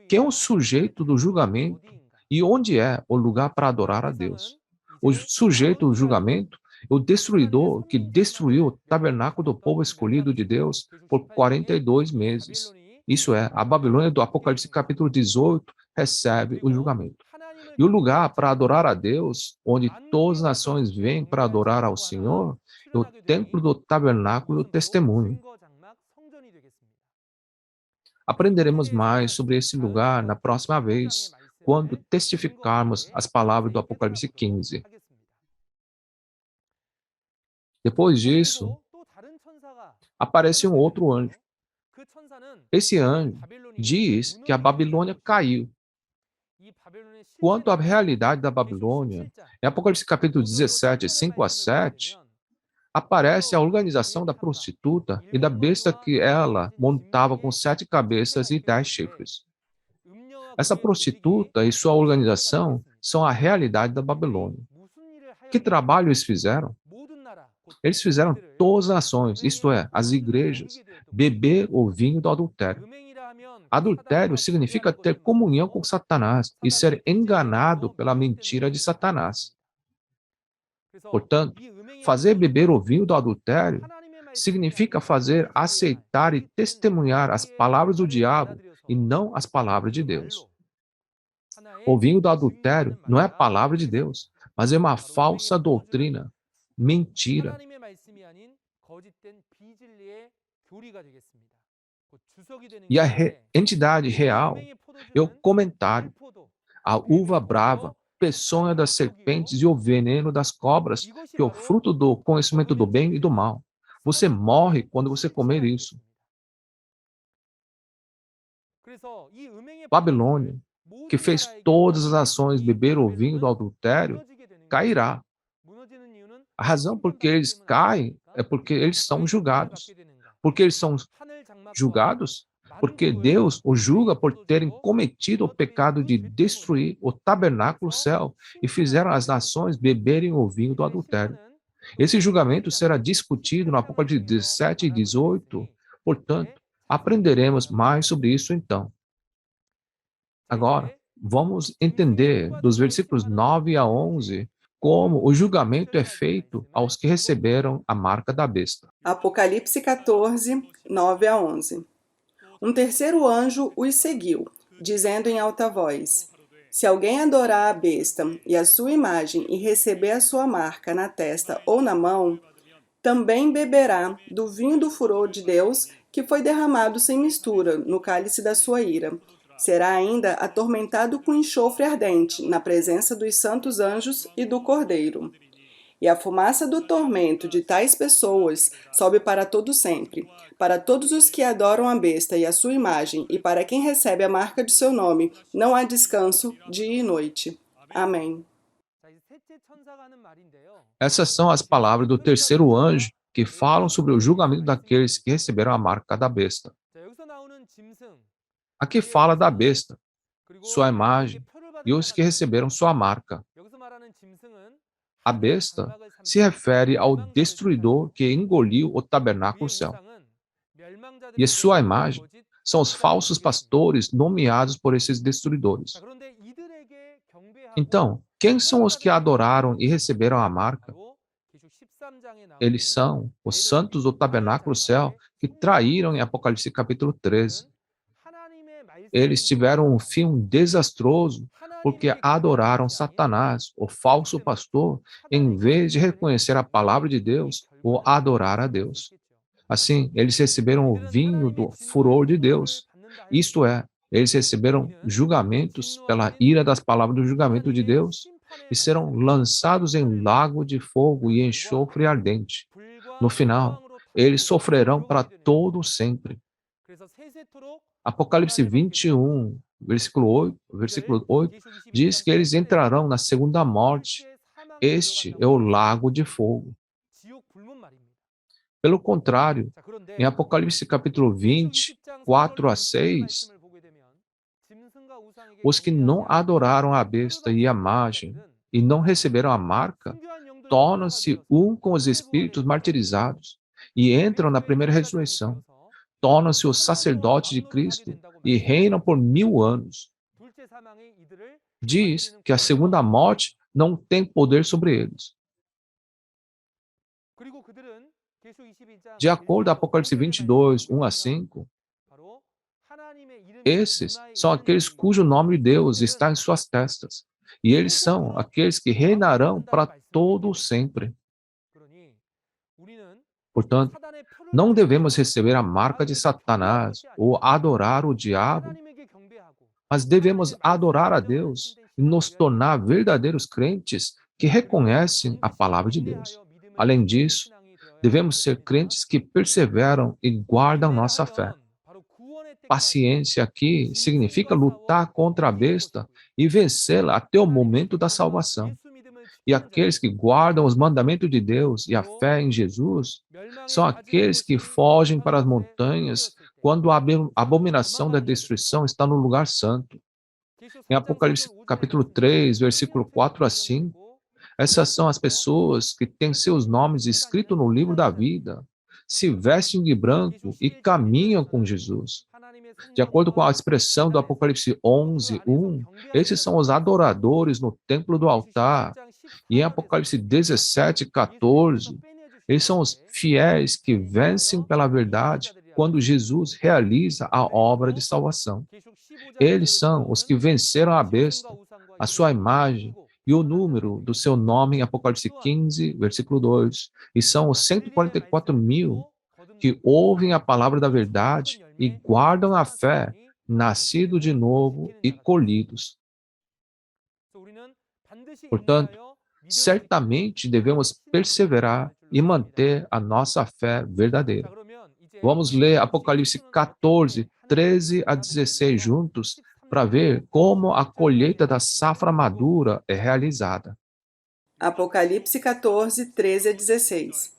quem é o sujeito do julgamento e onde é o lugar para adorar a Deus? O sujeito do julgamento é o destruidor que destruiu o tabernáculo do povo escolhido de Deus por 42 meses. Isso é, a Babilônia do Apocalipse capítulo 18 recebe o julgamento. E o lugar para adorar a Deus, onde todas as nações vêm para adorar ao Senhor, é o templo do tabernáculo do testemunho. Aprenderemos mais sobre esse lugar na próxima vez, quando testificarmos as palavras do Apocalipse 15. Depois disso, aparece um outro anjo. Esse anjo diz que a Babilônia caiu. Quanto à realidade da Babilônia, em Apocalipse capítulo 17, 5 a 7, aparece a organização da prostituta e da besta que ela montava com 7 cabeças e 10 chifres. Essa prostituta e sua organização são a realidade da Babilônia. Que trabalho eles fizeram? Eles fizeram todas as nações, isto é, as igrejas, beber o vinho do adultério. Adultério significa ter comunhão com Satanás e ser enganado pela mentira de Satanás. Portanto, fazer beber o vinho do adultério significa fazer aceitar e testemunhar as palavras do diabo e não as palavras de Deus. O vinho do adultério não é a palavra de Deus, mas é uma falsa doutrina, mentira. E a entidade real é o comentário, a uva brava, peçonha das serpentes e o veneno das cobras, que é o fruto do conhecimento do bem e do mal. Você morre quando você comer isso. Babilônia, que fez todas as nações beber o vinho do adultério, cairá. A razão por que eles caem é porque eles são julgados. Porque eles são julgados? Porque Deus os julga por terem cometido o pecado de destruir o tabernáculo céu e fizeram as nações beberem o vinho do adultério. Esse julgamento será discutido no Apocalipse 17 e 18. Portanto, aprenderemos mais sobre isso então. Agora, vamos entender dos versículos 9 a 11 como o julgamento é feito aos que receberam a marca da besta. Apocalipse 14, 9 a 11. Um terceiro anjo os seguiu, dizendo em alta voz: Se alguém adorar a besta e a sua imagem e receber a sua marca na testa ou na mão, também beberá do vinho do furor de Deus, que foi derramado sem mistura no cálice da sua ira. Será ainda atormentado com enxofre ardente, na presença dos santos anjos e do Cordeiro. E a fumaça do tormento de tais pessoas sobe para todo sempre, para todos os que adoram a besta e a sua imagem, e para quem recebe a marca de seu nome, não há descanso dia e noite. Amém. Essas são as palavras do terceiro anjo que falam sobre o julgamento daqueles que receberam a marca da besta. Aqui fala da besta, sua imagem e os que receberam sua marca. A besta se refere ao destruidor que engoliu o tabernáculo céu. E sua imagem são os falsos pastores nomeados por esses destruidores. Então, quem são os que adoraram e receberam a marca? Eles são os santos do tabernáculo céu que traíram em Apocalipse capítulo 13. Eles tiveram um fim desastroso porque adoraram Satanás, o falso pastor, em vez de reconhecer a palavra de Deus ou adorar a Deus. Assim, eles receberam o vinho do furor de Deus. Isto é, eles receberam julgamentos pela ira das palavras do julgamento de Deus e serão lançados em lago de fogo e enxofre ardente. No final, eles sofrerão para todo sempre. Apocalipse 21, versículo 8, diz que eles entrarão na segunda morte. Este é o lago de fogo. Pelo contrário, em Apocalipse capítulo 20, 4 a 6, os que não adoraram a besta e a imagem e não receberam a marca, tornam-se um com os espíritos martirizados e entram na primeira ressurreição. Tornam-se os sacerdotes de Cristo e reinam por 1000 anos. Diz que a segunda morte não tem poder sobre eles. De acordo com Apocalipse 22, 1 a 5, esses são aqueles cujo nome de Deus está em suas testas, e eles são aqueles que reinarão para todo sempre. Portanto, não devemos receber a marca de Satanás ou adorar o diabo, mas devemos adorar a Deus e nos tornar verdadeiros crentes que reconhecem a palavra de Deus. Além disso, devemos ser crentes que perseveram e guardam nossa fé. Paciência aqui significa lutar contra a besta e vencê-la até o momento da salvação. E aqueles que guardam os mandamentos de Deus e a fé em Jesus são aqueles que fogem para as montanhas quando a abominação da destruição está no lugar santo. Em Apocalipse capítulo 3, versículo 4 a 5, essas são as pessoas que têm seus nomes escritos no livro da vida, se vestem de branco e caminham com Jesus. De acordo com a expressão do Apocalipse 11:1, esses são os adoradores no templo do altar. E em Apocalipse 17:14, eles são os fiéis que vencem pela verdade quando Jesus realiza a obra de salvação. Eles são os que venceram a besta, a sua imagem e o número do seu nome em Apocalipse 15, versículo 2. E são os 144.000 que ouvem a palavra da verdade e guardam a fé, nascidos de novo e colhidos. Portanto, certamente devemos perseverar e manter a nossa fé verdadeira. Vamos ler Apocalipse 14, 13 a 16 juntos para ver como a colheita da safra madura é realizada. Apocalipse 14, 13 a 16.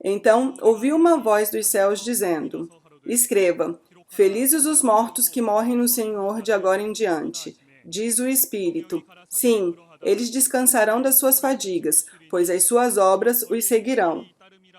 Então ouvi uma voz dos céus dizendo: Escreva, felizes os mortos que morrem no Senhor de agora em diante. Diz o Espírito: sim, eles descansarão das suas fadigas, pois as suas obras os seguirão.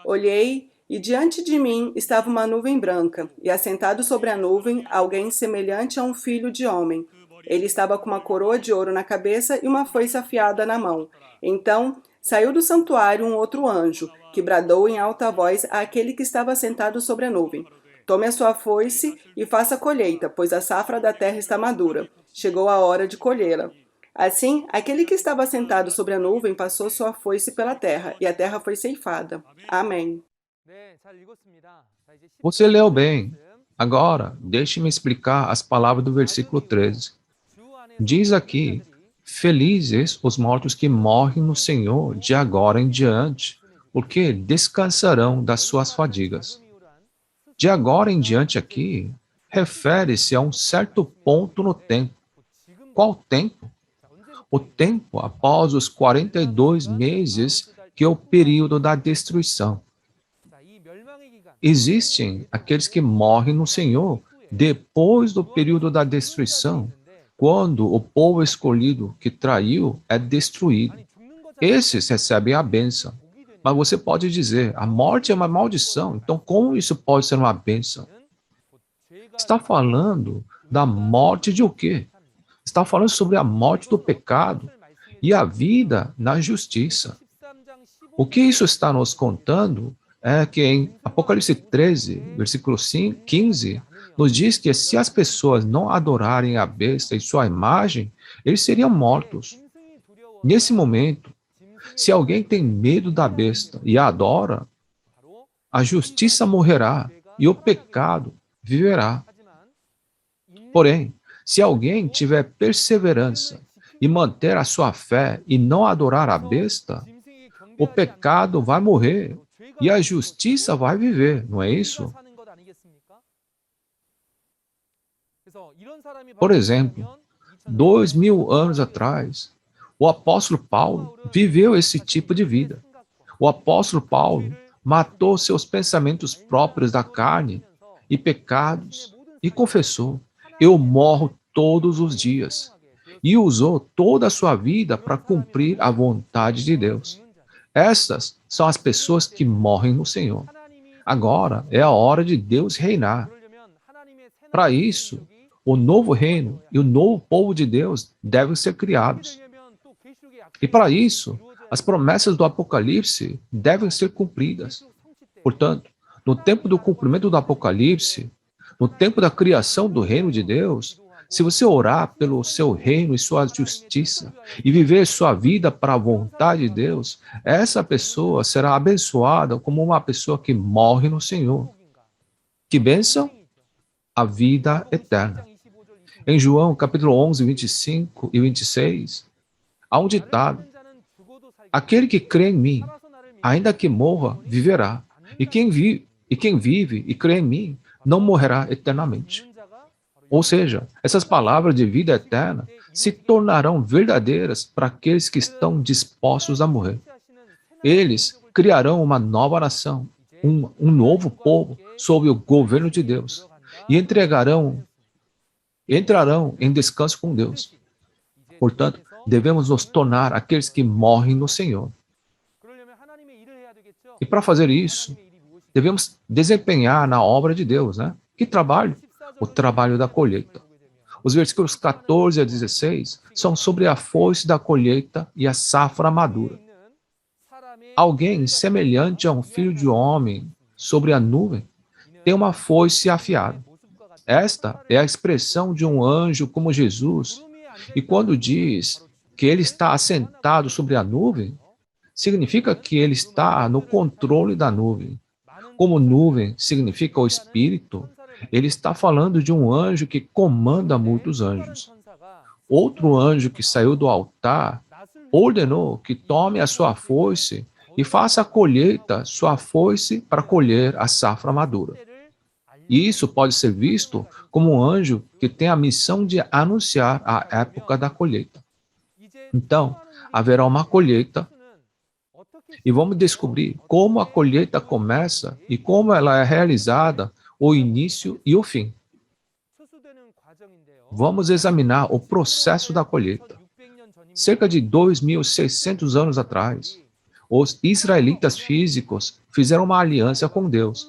Olhei, e diante de mim estava uma nuvem branca, e assentado sobre a nuvem alguém semelhante a um filho de homem. Ele estava com uma coroa de ouro na cabeça e uma foice afiada na mão. Então saiu do santuário um outro anjo, que bradou em alta voz àquele que estava sentado sobre a nuvem: Tome a sua foice e faça colheita, pois a safra da terra está madura. Chegou a hora de colhê-la. Assim, aquele que estava sentado sobre a nuvem passou sua foice pela terra, e a terra foi ceifada. Amém. Você leu bem. Agora, deixe-me explicar as palavras do versículo 13. Diz aqui: felizes os mortos que morrem no Senhor de agora em diante, porque descansarão das suas fadigas. De agora em diante aqui, refere-se a um certo ponto no tempo. Qual tempo? O tempo após os 42 meses, que é o período da destruição. Existem aqueles que morrem no Senhor depois do período da destruição, quando o povo escolhido que traiu é destruído. Esses recebem a bênção. Mas você pode dizer: a morte é uma maldição, então como isso pode ser uma bênção? Está falando da morte de o quê? Está falando sobre a morte do pecado e a vida na justiça. O que isso está nos contando é que em Apocalipse 13, versículo 15, nos diz que se as pessoas não adorarem a besta e sua imagem, eles seriam mortos. Nesse momento, se alguém tem medo da besta e a adora, a justiça morrerá e o pecado viverá. Porém, se alguém tiver perseverança e manter a sua fé e não adorar a besta, o pecado vai morrer e a justiça vai viver, não é isso? Por exemplo, 2000 anos atrás, o apóstolo Paulo viveu esse tipo de vida. O apóstolo Paulo matou seus pensamentos próprios da carne e pecados e confessou: eu morro todos os dias. E usou toda a sua vida para cumprir a vontade de Deus. Essas são as pessoas que morrem no Senhor. Agora é a hora de Deus reinar. Para isso, o novo reino e o novo povo de Deus devem ser criados. E para isso, as promessas do Apocalipse devem ser cumpridas. Portanto, no tempo do cumprimento do Apocalipse, no tempo da criação do reino de Deus, se você orar pelo seu reino e sua justiça e viver sua vida para a vontade de Deus, essa pessoa será abençoada como uma pessoa que morre no Senhor. Que bênção? A vida eterna. Em João, capítulo 11, 25 e 26, há um ditado: aquele que crê em mim, ainda que morra, viverá. E quem vive e crê em mim, não morrerá eternamente. Ou seja, essas palavras de vida eterna se tornarão verdadeiras para aqueles que estão dispostos a morrer. Eles criarão uma nova nação, um novo povo sob o governo de Deus e entrarão em descanso com Deus. Portanto, devemos nos tornar aqueles que morrem no Senhor. E para fazer isso, devemos desempenhar na obra de Deus, né? Que trabalho? o trabalho da colheita. Os versículos 14 a 16 são sobre a foice da colheita e a safra madura. Alguém semelhante a um filho de homem sobre a nuvem tem uma foice afiada. Esta é a expressão de um anjo como Jesus, e quando diz que ele está assentado sobre a nuvem, significa que ele está no controle da nuvem. Como nuvem significa o Espírito, ele está falando de um anjo que comanda muitos anjos. Outro anjo que saiu do altar ordenou que tome a sua foice e faça a colheita, sua foice para colher a safra madura. E isso pode ser visto como um anjo que tem a missão de anunciar a época da colheita. Então, haverá uma colheita e vamos descobrir como a colheita começa e como ela é realizada, o início e o fim. Vamos examinar o processo da colheita. Cerca de 2.600 anos atrás, os israelitas físicos fizeram uma aliança com Deus,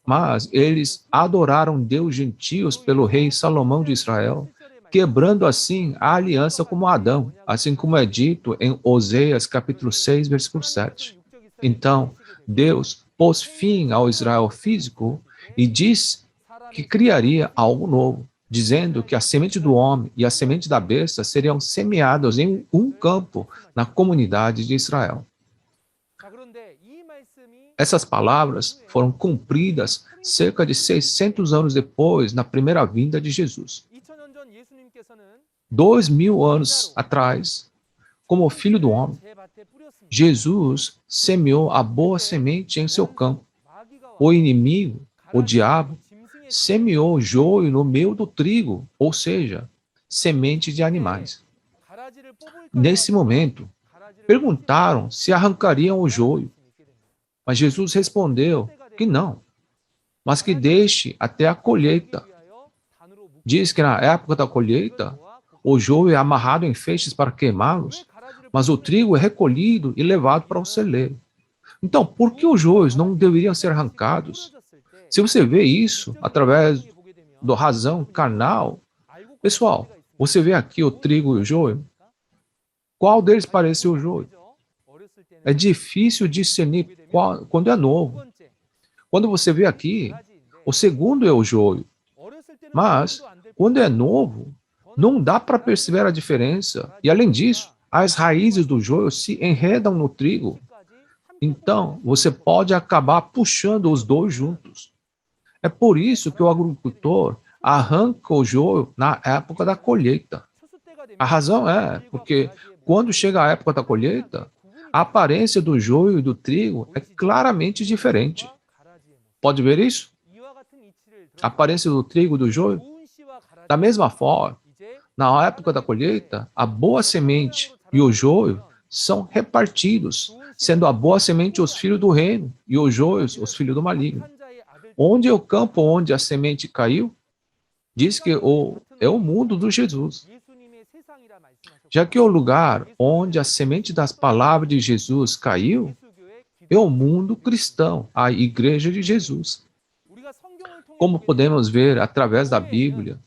mas eles adoraram Deus gentios pelo rei Salomão de Israel, quebrando assim a aliança com Adão, assim como é dito em Oséias capítulo 6, versículo 7. Então, Deus pôs fim ao Israel físico e disse que criaria algo novo, dizendo que a semente do homem e a semente da besta seriam semeadas em um campo na comunidade de Israel. Essas palavras foram cumpridas cerca de 600 anos depois, na primeira vinda de Jesus. 2.000 anos atrás, como filho do homem, Jesus semeou a boa semente em seu campo. O inimigo, o diabo, semeou joio no meio do trigo, ou seja, semente de animais. Nesse momento, perguntaram se arrancariam o joio, mas Jesus respondeu que não, mas que deixe até a colheita. Diz que na época da colheita, o joio é amarrado em feixes para queimá-los, mas o trigo é recolhido e levado para o celeiro. Então, por que os joios não deveriam ser arrancados? Se você vê isso através da razão carnal, pessoal, você vê aqui o trigo e o joio? Qual deles parece o joio? É difícil discernir quando é novo. Quando você vê aqui, o segundo é o joio. Mas, quando é novo, não dá para perceber a diferença. E, além disso, as raízes do joio se enredam no trigo. Então, você pode acabar puxando os dois juntos. É por isso que o agricultor arranca o joio na época da colheita. A razão é porque, quando chega a época da colheita, a aparência do joio e do trigo é claramente diferente. Pode ver isso? A aparência do trigo e do joio? Da mesma forma, na época da colheita, a boa semente e o joio são repartidos, sendo a boa semente os filhos do reino e os joios os filhos do maligno. Onde é o campo onde a semente caiu? Diz que é o mundo do Jesus. Já que o lugar onde a semente das palavras de Jesus caiu é o mundo cristão, a igreja de Jesus. Como podemos ver através da Bíblia,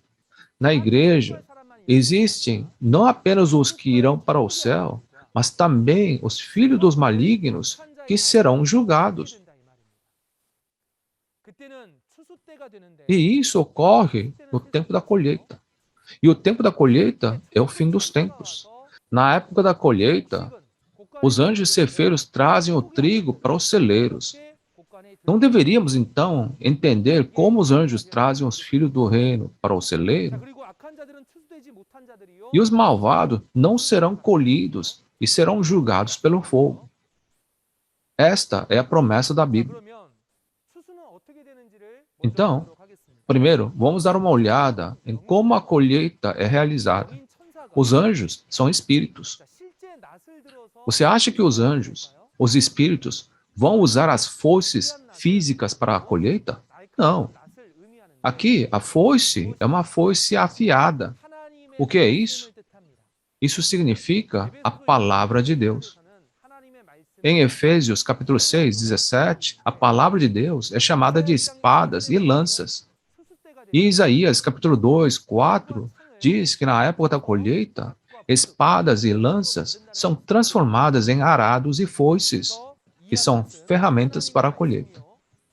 na igreja existem não apenas os que irão para o céu, mas também os filhos dos malignos que serão julgados. E isso ocorre no tempo da colheita. E o tempo da colheita é o fim dos tempos. Na época da colheita, os anjos cefeiros trazem o trigo para os celeiros. Não deveríamos, então, entender como os anjos trazem os filhos do reino para o celeiro? E os malvados não serão colhidos e serão julgados pelo fogo. Esta é a promessa da Bíblia. Então, primeiro, vamos dar uma olhada em como a colheita é realizada. Os anjos são espíritos. Você acha que os anjos, os espíritos, vão usar as foices físicas para a colheita? Não. Aqui, a foice é uma foice afiada. O que é isso? Isso significa a palavra de Deus. Em Efésios capítulo 6, 17, a palavra de Deus é chamada de espadas e lanças. E Isaías, capítulo 2, 4, diz que na época da colheita, espadas e lanças são transformadas em arados e foices, que são ferramentas para a colheita.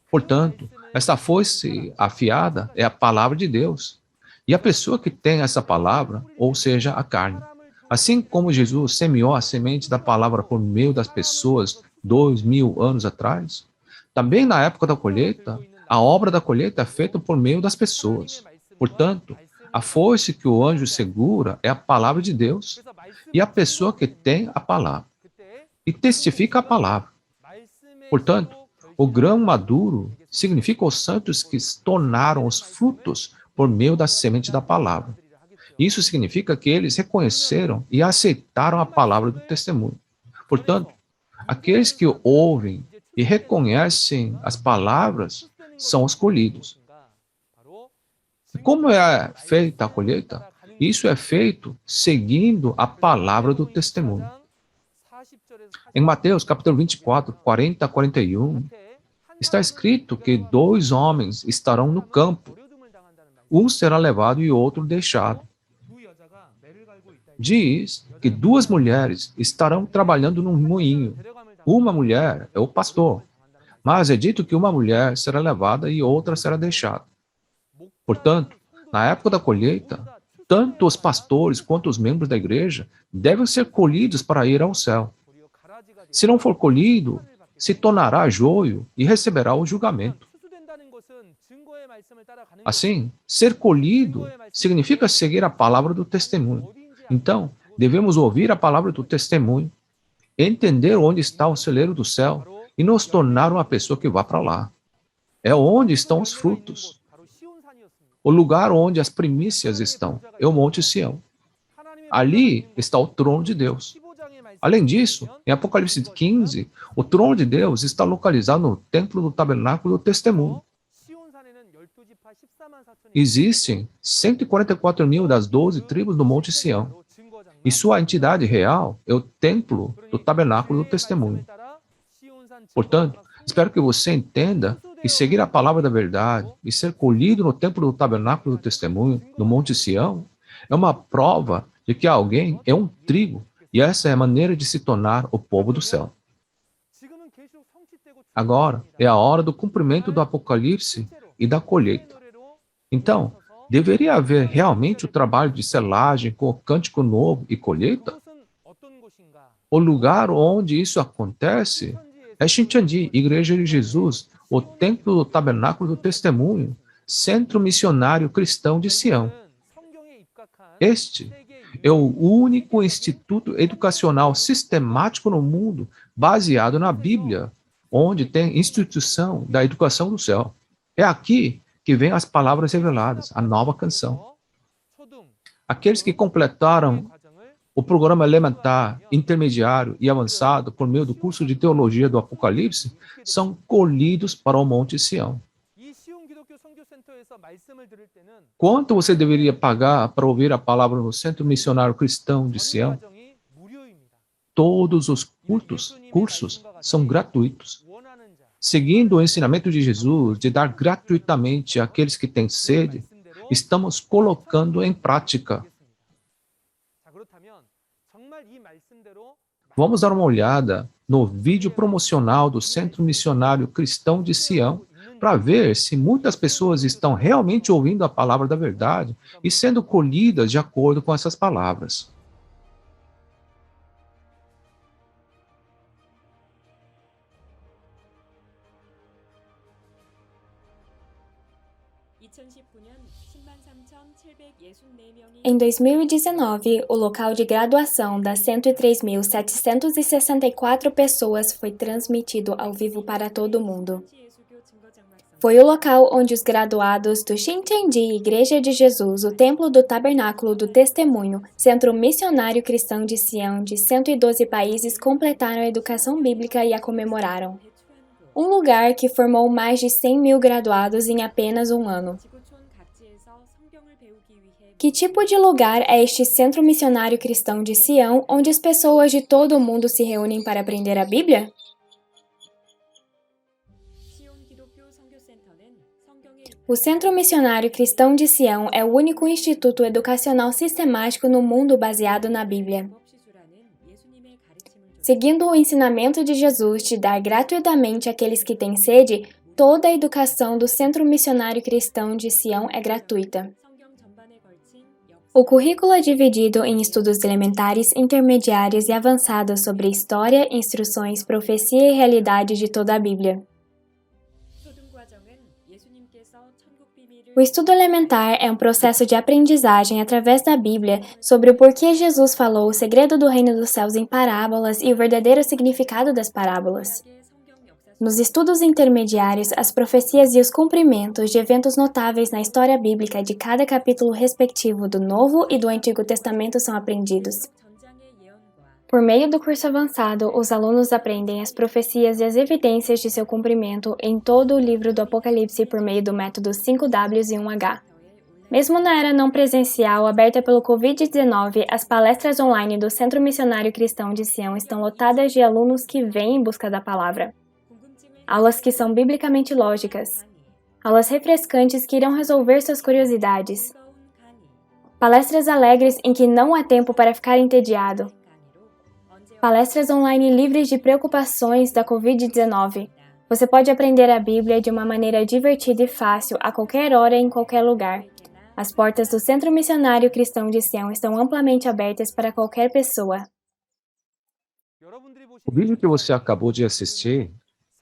Portanto, esta foice afiada é a palavra de Deus. E a pessoa que tem essa palavra, ou seja, a carne. Assim como Jesus semeou a semente da palavra por meio das pessoas 2000 anos atrás, também na época da colheita, a obra da colheita é feita por meio das pessoas. Portanto, a foice que o anjo segura é a palavra de Deus e a pessoa que tem a palavra e testifica a palavra. Portanto, o grão maduro significa os santos que se tornaram os frutos por meio da semente da palavra. Isso significa que eles reconheceram e aceitaram a palavra do testemunho. Portanto, aqueles que ouvem e reconhecem as palavras são escolhidos. E como é feita a colheita? Isso é feito seguindo a palavra do testemunho. Em Mateus capítulo 24, 40 a 41, está escrito que 2 homens estarão no campo. Um será levado e o outro deixado. Diz que 2 mulheres estarão trabalhando num moinho. Uma mulher é o pastor, mas é dito que uma mulher será levada e outra será deixada. Portanto, na época da colheita, tanto os pastores quanto os membros da igreja devem ser colhidos para ir ao céu. Se não for colhido, se tornará joio e receberá o julgamento. Assim, ser colhido significa seguir a palavra do testemunho. Então, devemos ouvir a palavra do testemunho, entender onde está o celeiro do céu e nos tornar uma pessoa que vá para lá. É onde estão os frutos. O lugar onde as primícias estão é o Monte Sião. Ali está o trono de Deus. Além disso, em Apocalipse 15, o trono de Deus está localizado no templo do tabernáculo do testemunho. Existem 144 mil das 12 tribos do Monte Sião, e sua entidade real é o templo do tabernáculo do testemunho. Portanto, espero que você entenda que seguir a palavra da verdade e ser colhido no templo do tabernáculo do testemunho, no Monte Sião, é uma prova de que alguém é um trigo, e essa é a maneira de se tornar o povo do céu. Agora é a hora do cumprimento do Apocalipse e da colheita. Então, deveria haver realmente o trabalho de selagem com o cântico novo e colheita? O lugar onde isso acontece é Shincheonji, Igreja de Jesus, o Templo do Tabernáculo do Testemunho, Centro Missionário Cristão de Sião. Este é o único instituto educacional sistemático no mundo baseado na Bíblia, onde tem instituição da educação do céu. É aqui que vem as palavras reveladas, a nova canção. Aqueles que completaram o programa elementar, intermediário e avançado por meio do curso de teologia do Apocalipse são colhidos para o Monte Sião. Quanto você deveria pagar para ouvir a palavra no Centro Missionário Cristão de Sião? Todos os cursos são gratuitos. Seguindo o ensinamento de Jesus de dar gratuitamente àqueles que têm sede, estamos colocando em prática. Vamos dar uma olhada no vídeo promocional do Centro Missionário Cristão de Sião para ver se muitas pessoas estão realmente ouvindo a palavra da verdade e sendo colhidas de acordo com essas palavras. Em 2019, o local de graduação das 103.764 pessoas foi transmitido ao vivo para todo o mundo. Foi o local onde os graduados do Shincheonji Igreja de Jesus, o Templo do Tabernáculo do Testemunho, Centro Missionário Cristão de Sião de 112 países completaram a educação bíblica e a comemoraram. Um lugar que formou mais de 100 mil graduados em apenas um ano. Que tipo de lugar é este Centro Missionário Cristão de Sião, onde as pessoas de todo o mundo se reúnem para aprender a Bíblia? O Centro Missionário Cristão de Sião é o único instituto educacional sistemático no mundo baseado na Bíblia. Seguindo o ensinamento de Jesus de dar gratuitamente àqueles que têm sede, toda a educação do Centro Missionário Cristão de Sião é gratuita. O currículo é dividido em estudos elementares, intermediários e avançados sobre história, instruções, profecia e realidade de toda a Bíblia. O estudo elementar é um processo de aprendizagem através da Bíblia sobre o porquê Jesus falou o segredo do reino dos céus em parábolas e o verdadeiro significado das parábolas. Nos estudos intermediários, as profecias e os cumprimentos de eventos notáveis na história bíblica de cada capítulo respectivo do Novo e do Antigo Testamento são aprendidos. Por meio do curso avançado, os alunos aprendem as profecias e as evidências de seu cumprimento em todo o livro do Apocalipse por meio do método 5W e 1H. Mesmo na era não presencial aberta pelo Covid-19, as palestras online do Centro Missionário Cristão de Sião estão lotadas de alunos que vêm em busca da palavra. Aulas que são biblicamente lógicas. Aulas refrescantes que irão resolver suas curiosidades. Palestras alegres em que não há tempo para ficar entediado. Palestras online livres de preocupações da Covid-19. Você pode aprender a Bíblia de uma maneira divertida e fácil, a qualquer hora e em qualquer lugar. As portas do Centro Missionário Cristão de Sião estão amplamente abertas para qualquer pessoa. O vídeo que você acabou de assistir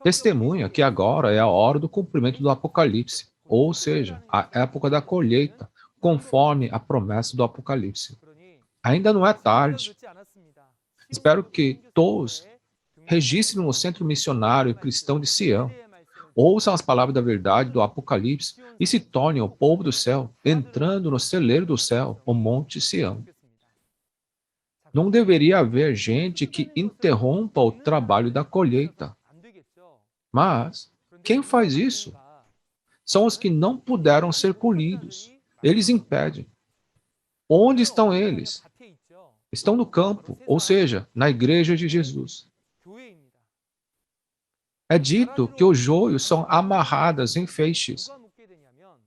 testemunha que agora é a hora do cumprimento do Apocalipse, ou seja, a época da colheita, conforme a promessa do Apocalipse. Ainda não é tarde. Espero que todos registrem no Centro Missionário Cristão de Sião, ouçam as palavras da verdade do Apocalipse e se tornem o povo do céu, entrando no celeiro do céu, o Monte Sião. Não deveria haver gente que interrompa o trabalho da colheita. Mas quem faz isso? São os que não puderam ser colhidos. Eles impedem. Onde estão eles? Estão no campo, ou seja, na igreja de Jesus. É dito que os joios são amarradas em feixes.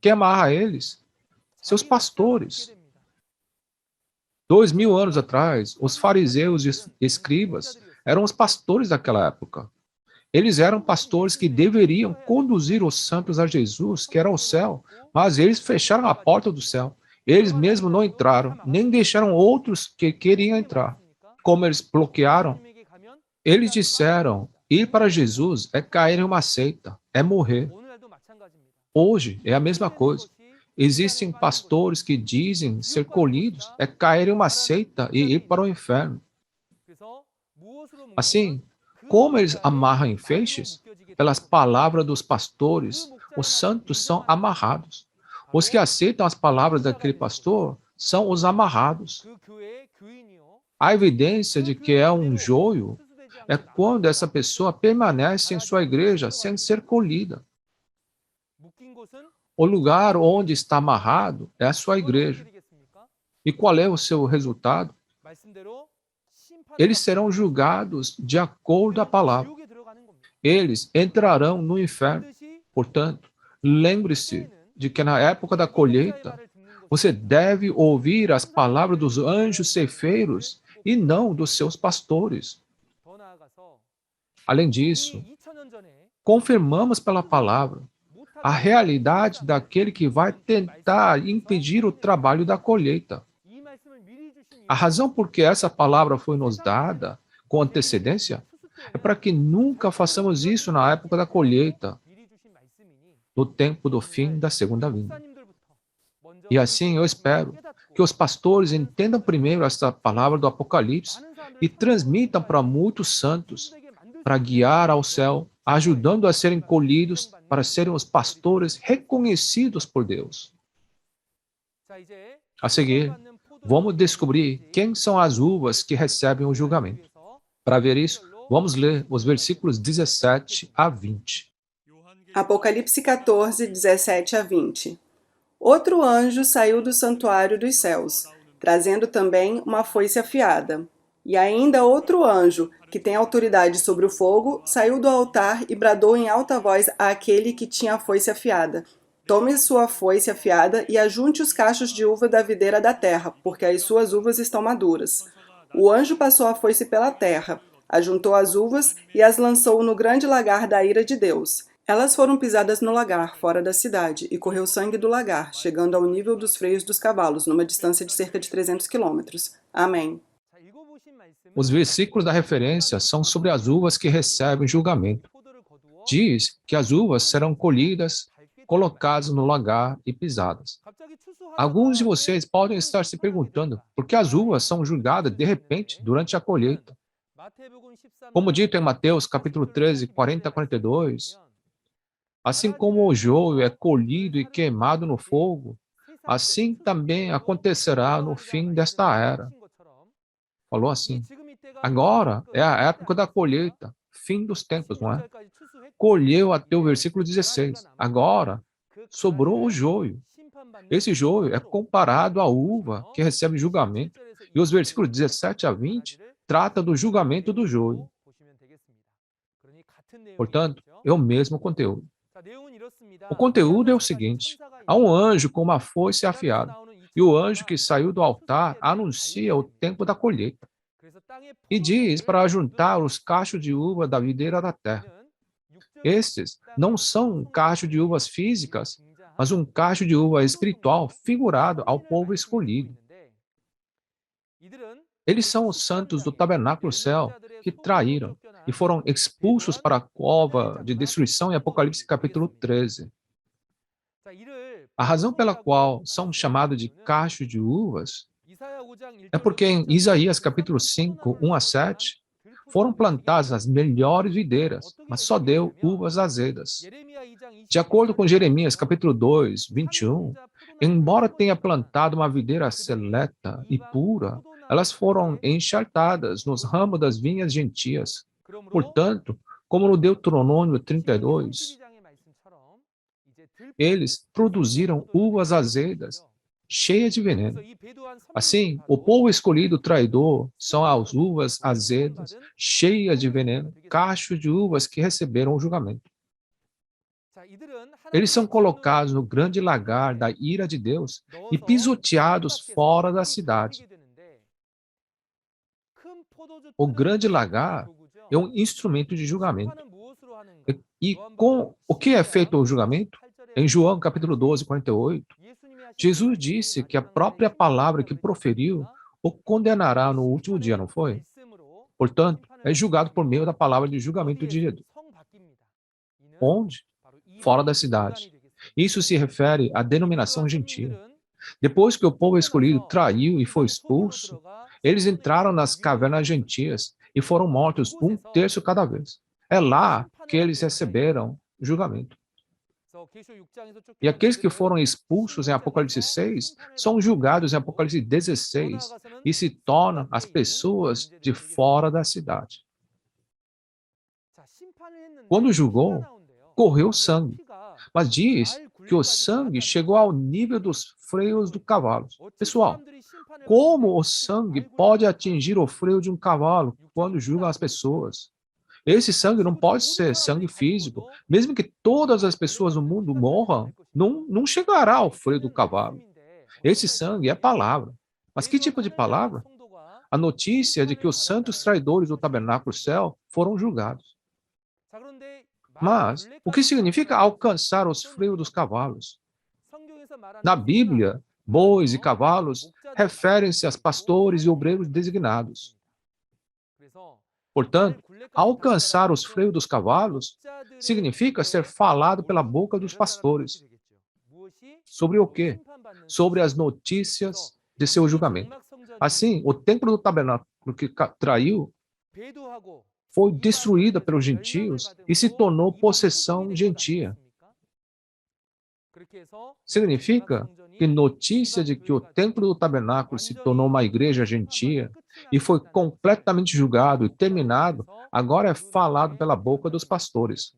Quem amarra eles? Seus pastores. 2000 anos atrás, os fariseus e escribas eram os pastores daquela época. Eles eram pastores que deveriam conduzir os santos a Jesus, que era o céu, mas eles fecharam a porta do céu. Eles mesmos não entraram, nem deixaram outros que queriam entrar. Como eles bloquearam, eles disseram, ir para Jesus é cair em uma seita, é morrer. Hoje é a mesma coisa. Existem pastores que dizem ser colhidos é cair em uma seita e ir para o inferno. Assim, como eles amarram em feixes? Pelas palavras dos pastores, os santos são amarrados. Os que aceitam as palavras daquele pastor são os amarrados. A evidência de que é um joio é quando essa pessoa permanece em sua igreja sem ser colhida. O lugar onde está amarrado é a sua igreja. E qual é o seu resultado? Eles serão julgados de acordo com a palavra. Eles entrarão no inferno. Portanto, lembre-se de que na época da colheita, você deve ouvir as palavras dos anjos ceifeiros e não dos seus pastores. Além disso, confirmamos pela palavra a realidade daquele que vai tentar impedir o trabalho da colheita. A razão por que essa palavra foi nos dada com antecedência é para que nunca façamos isso na época da colheita, no tempo do fim da segunda vinda. E assim eu espero que os pastores entendam primeiro esta palavra do Apocalipse e transmitam para muitos santos, para guiar ao céu, ajudando a serem colhidos para serem os pastores reconhecidos por Deus. A seguir, vamos descobrir quem são as uvas que recebem o julgamento. Para ver isso, vamos ler os versículos 17 a 20. Apocalipse 14, 17 a 20. Outro anjo saiu do santuário dos céus, trazendo também uma foice afiada. E ainda outro anjo, que tem autoridade sobre o fogo, saiu do altar e bradou em alta voz àquele que tinha a foice afiada. Tome sua foice afiada e ajunte os cachos de uva da videira da terra, porque as suas uvas estão maduras. O anjo passou a foice pela terra, ajuntou as uvas e as lançou no grande lagar da ira de Deus. Elas foram pisadas no lagar, fora da cidade, e correu sangue do lagar, chegando ao nível dos freios dos cavalos, numa distância de cerca de 300 quilômetros. Amém. Os versículos da referência são sobre as uvas que recebem julgamento. Diz que as uvas serão colhidas, colocadas no lagar e pisadas. Alguns de vocês podem estar se perguntando por que as uvas são julgadas de repente durante a colheita. Como dito em Mateus capítulo 13, 40 a 42, assim como o joio é colhido e queimado no fogo, assim também acontecerá no fim desta era. Falou assim. Agora é a época da colheita, fim dos tempos, não é? Colheu até o versículo 16. Agora sobrou o joio. Esse joio é comparado à uva que recebe julgamento. E os versículos 17 a 20 trata do julgamento do joio. Portanto, é o mesmo conteúdo. O conteúdo é o seguinte: há um anjo com uma foice afiada, e o anjo que saiu do altar anuncia o tempo da colheita. E diz para ajuntar os cachos de uva da videira da terra. Estes não são um cacho de uvas físicas, mas um cacho de uva espiritual figurado ao povo escolhido. Eles são os santos do tabernáculo céu que traíram e foram expulsos para a cova de destruição em Apocalipse capítulo 13. A razão pela qual são chamados de cacho de uvas é porque em Isaías capítulo 5, 1 a 7, foram plantadas as melhores videiras, mas só deu uvas azedas. De acordo com Jeremias capítulo 2, 21, embora tenha plantado uma videira seleta e pura, elas foram enchartadas nos ramos das vinhas gentias. Portanto, como no Deuteronômio 32, eles produziram uvas azedas, cheias de veneno. Assim, o povo escolhido traidor são as uvas azedas, cheias de veneno, cachos de uvas que receberam o julgamento. Eles são colocados no grande lagar da ira de Deus e pisoteados fora da cidade. O grande lagar é um instrumento de julgamento. E com o que é feito o julgamento? Em João capítulo 12, 48, Jesus disse que a própria palavra que proferiu o condenará no último dia, não foi? Portanto, é julgado por meio da palavra de julgamento de Jesus. Onde? Fora da cidade. Isso se refere à denominação gentil. Depois que o povo escolhido traiu e foi expulso, eles entraram nas cavernas gentias e foram mortos 1/3 cada vez. É lá que eles receberam julgamento. E aqueles que foram expulsos em Apocalipse 6 são julgados em Apocalipse 16 e se tornam as pessoas de fora da cidade. Quando julgou, correu sangue, mas diz que o sangue chegou ao nível dos freios do cavalo. Pessoal, como o sangue pode atingir o freio de um cavalo quando julga as pessoas? Esse sangue não pode ser sangue físico. Mesmo que todas as pessoas no mundo morram, não chegará ao freio do cavalo. Esse sangue é palavra. Mas que tipo de palavra? A notícia de que os santos traidores do tabernáculo céu foram julgados. Mas o que significa alcançar os freios dos cavalos? Na Bíblia, bois e cavalos referem-se a pastores e obreiros designados. Portanto, alcançar os freios dos cavalos significa ser falado pela boca dos pastores. Sobre o quê? Sobre as notícias de seu julgamento. Assim, o templo do tabernáculo que traiu foi destruída pelos gentios e se tornou possessão gentia. Significa que notícia de que o templo do tabernáculo se tornou uma igreja gentia e foi completamente julgado e terminado, agora é falado pela boca dos pastores.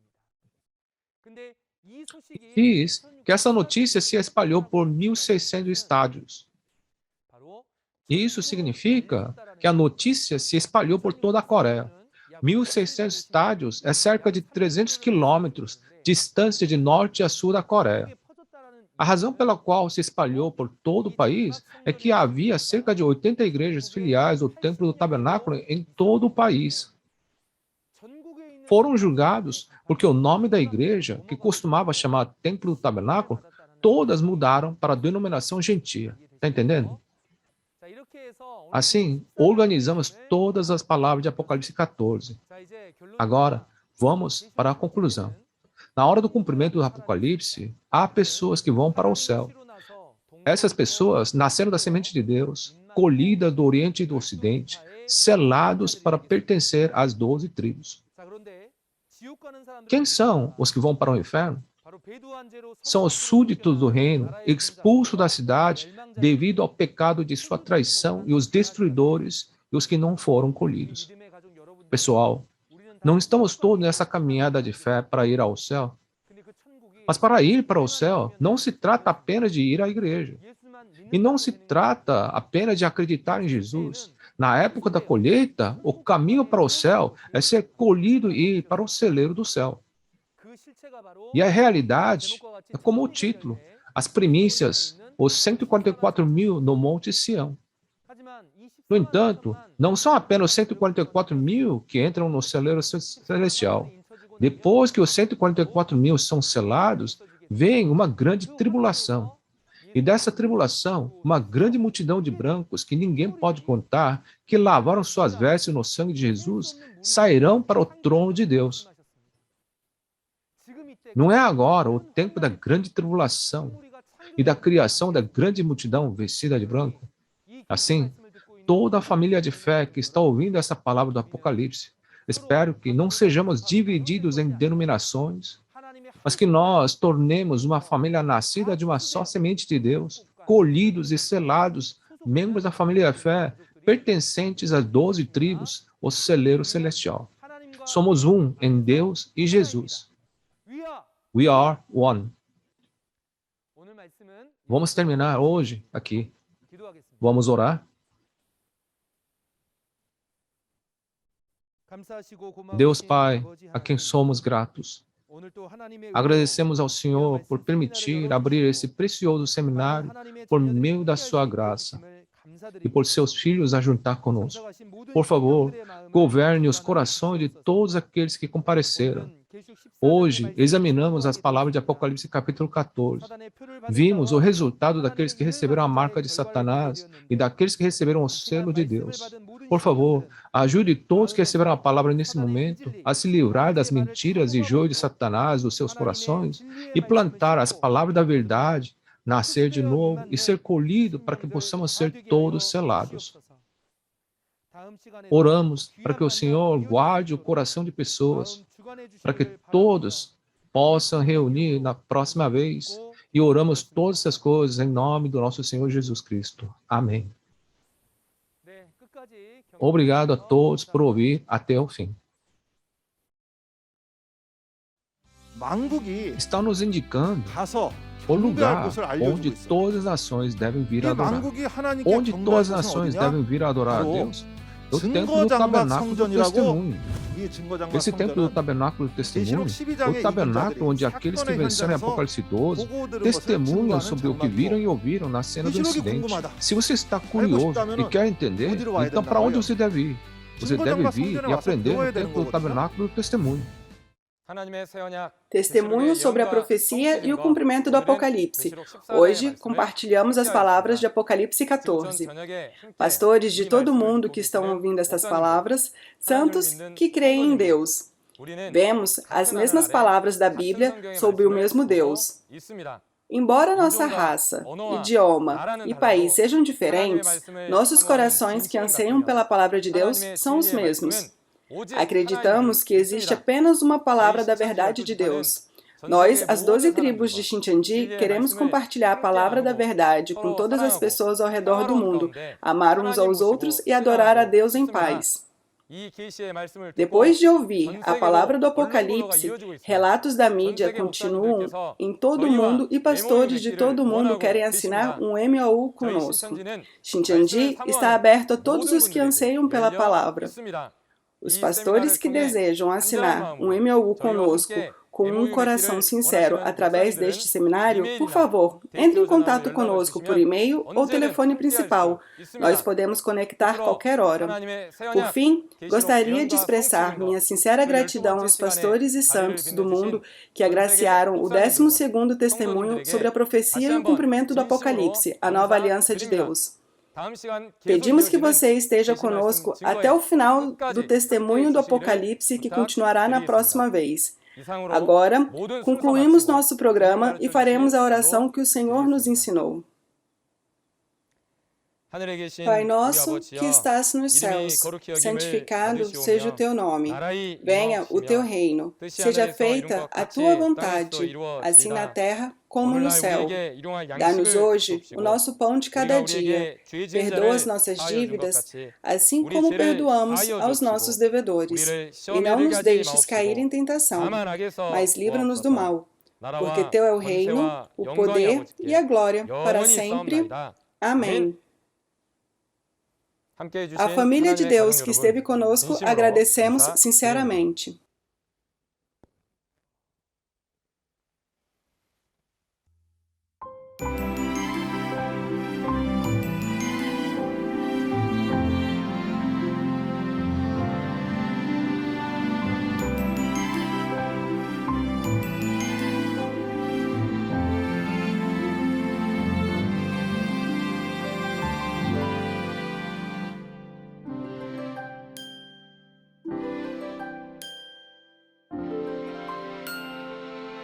Diz que essa notícia se espalhou por 1.600 estádios. Isso significa que a notícia se espalhou por toda a Coreia. 1.600 estádios é cerca de 300 quilômetros distância de norte a sul da Coreia. A razão pela qual se espalhou por todo o país é que havia cerca de 80 igrejas filiais do Templo do Tabernáculo em todo o país. Foram julgados porque o nome da igreja, que costumava chamar Templo do Tabernáculo, todas mudaram para a denominação gentia. Está entendendo? Assim, organizamos todas as palavras de Apocalipse 14. Agora, vamos para a conclusão. Na hora do cumprimento do Apocalipse, há pessoas que vão para o céu. Essas pessoas nasceram da semente de Deus, colhidas do Oriente e do Ocidente, selados para pertencer às 12 tribos. Quem são os que vão para o inferno? São os súditos do reino, expulsos da cidade devido ao pecado de sua traição, e os destruidores e os que não foram colhidos. Pessoal, não estamos todos nessa caminhada de fé para ir ao céu. Mas para ir para o céu, não se trata apenas de ir à igreja. E não se trata apenas de acreditar em Jesus. Na época da colheita, o caminho para o céu é ser colhido e ir para o celeiro do céu. E a realidade é como o título, as primícias, os 144 mil no Monte Sião. No entanto, não são apenas os 144 mil que entram no celeiro celestial. Depois que os 144 mil são selados, vem uma grande tribulação. E dessa tribulação, uma grande multidão de brancos que ninguém pode contar, que lavaram suas vestes no sangue de Jesus, sairão para o trono de Deus. Não é agora o tempo da grande tribulação e da criação da grande multidão vestida de branco? Assim, toda a família de fé que está ouvindo essa palavra do Apocalipse, espero que não sejamos divididos em denominações, mas que nós tornemos uma família nascida de uma só semente de Deus, colhidos e selados, membros da família da fé, pertencentes às 12 tribos, o celeiro celestial. Somos um em Deus e Jesus. We are one. Vamos terminar hoje aqui. Vamos orar? Deus Pai, a quem somos gratos, agradecemos ao Senhor por permitir abrir esse precioso seminário por meio da sua graça e por seus filhos a juntar conosco. Por favor, governe os corações de todos aqueles que compareceram. Hoje, examinamos as palavras de Apocalipse capítulo 14. Vimos o resultado daqueles que receberam a marca de Satanás e daqueles que receberam o selo de Deus. Por favor, ajude todos que receberam a palavra nesse momento a se livrar das mentiras e joio de Satanás dos seus corações e plantar as palavras da verdade, nascer de novo e ser colhido para que possamos ser todos selados. Oramos para que o Senhor guarde o coração de pessoas, para que todos possam reunir na próxima vez, e oramos todas essas coisas em nome do nosso Senhor Jesus Cristo. Amém. Obrigado a todos por ouvir até o fim. Está nos indicando o lugar onde todas as nações devem vir adorar. Onde todas as nações devem vir adorar a Deus? O templo do tabernáculo do testemunho. Esse templo do tabernáculo do testemunho, o tabernáculo onde aqueles que venceram em Apocalipse 12 testemunham sobre o que viram e ouviram na cena do incidente. Se você está curioso e quer entender, então para onde você deve ir? Você deve vir e aprender no templo do tabernáculo do testemunho. Testemunho sobre a profecia e o cumprimento do Apocalipse. Hoje, compartilhamos as palavras de Apocalipse 14. Pastores de todo mundo que estão ouvindo estas palavras, santos que creem em Deus. Vemos as mesmas palavras da Bíblia sobre o mesmo Deus. Embora nossa raça, idioma e país sejam diferentes, nossos corações que anseiam pela palavra de Deus são os mesmos. Acreditamos que existe apenas uma palavra da verdade de Deus. Nós, as 12 tribos de Shincheonji, queremos compartilhar a palavra da verdade com todas as pessoas ao redor do mundo, amar uns aos outros e adorar a Deus em paz. Depois de ouvir a palavra do Apocalipse, relatos da mídia continuam em todo o mundo e pastores de todo o mundo querem assinar um MOU conosco. Shincheonji está aberto a todos os que anseiam pela palavra. Os pastores que desejam assinar um MOU conosco com um coração sincero através deste seminário, por favor, entre em contato conosco por e-mail ou telefone principal. Nós podemos conectar qualquer hora. Por fim, gostaria de expressar minha sincera gratidão aos pastores e santos do mundo que agraciaram o 12º testemunho sobre a profecia e o cumprimento do Apocalipse, a nova aliança de Deus. Pedimos que você esteja conosco até o final do testemunho do Apocalipse, que continuará na próxima vez. Agora, concluímos nosso programa e faremos a oração que o Senhor nos ensinou. Pai nosso que estás nos céus, santificado seja o teu nome. Venha o teu reino. Seja feita a tua vontade, assim na terra como no céu. Dá-nos hoje o nosso pão de cada dia. Perdoa as nossas dívidas, assim como perdoamos aos nossos devedores. E não nos deixes cair em tentação, mas livra-nos do mal. Porque teu é o reino, o poder e a glória para sempre. Amém. A família de Deus que esteve conosco, agradecemos sinceramente.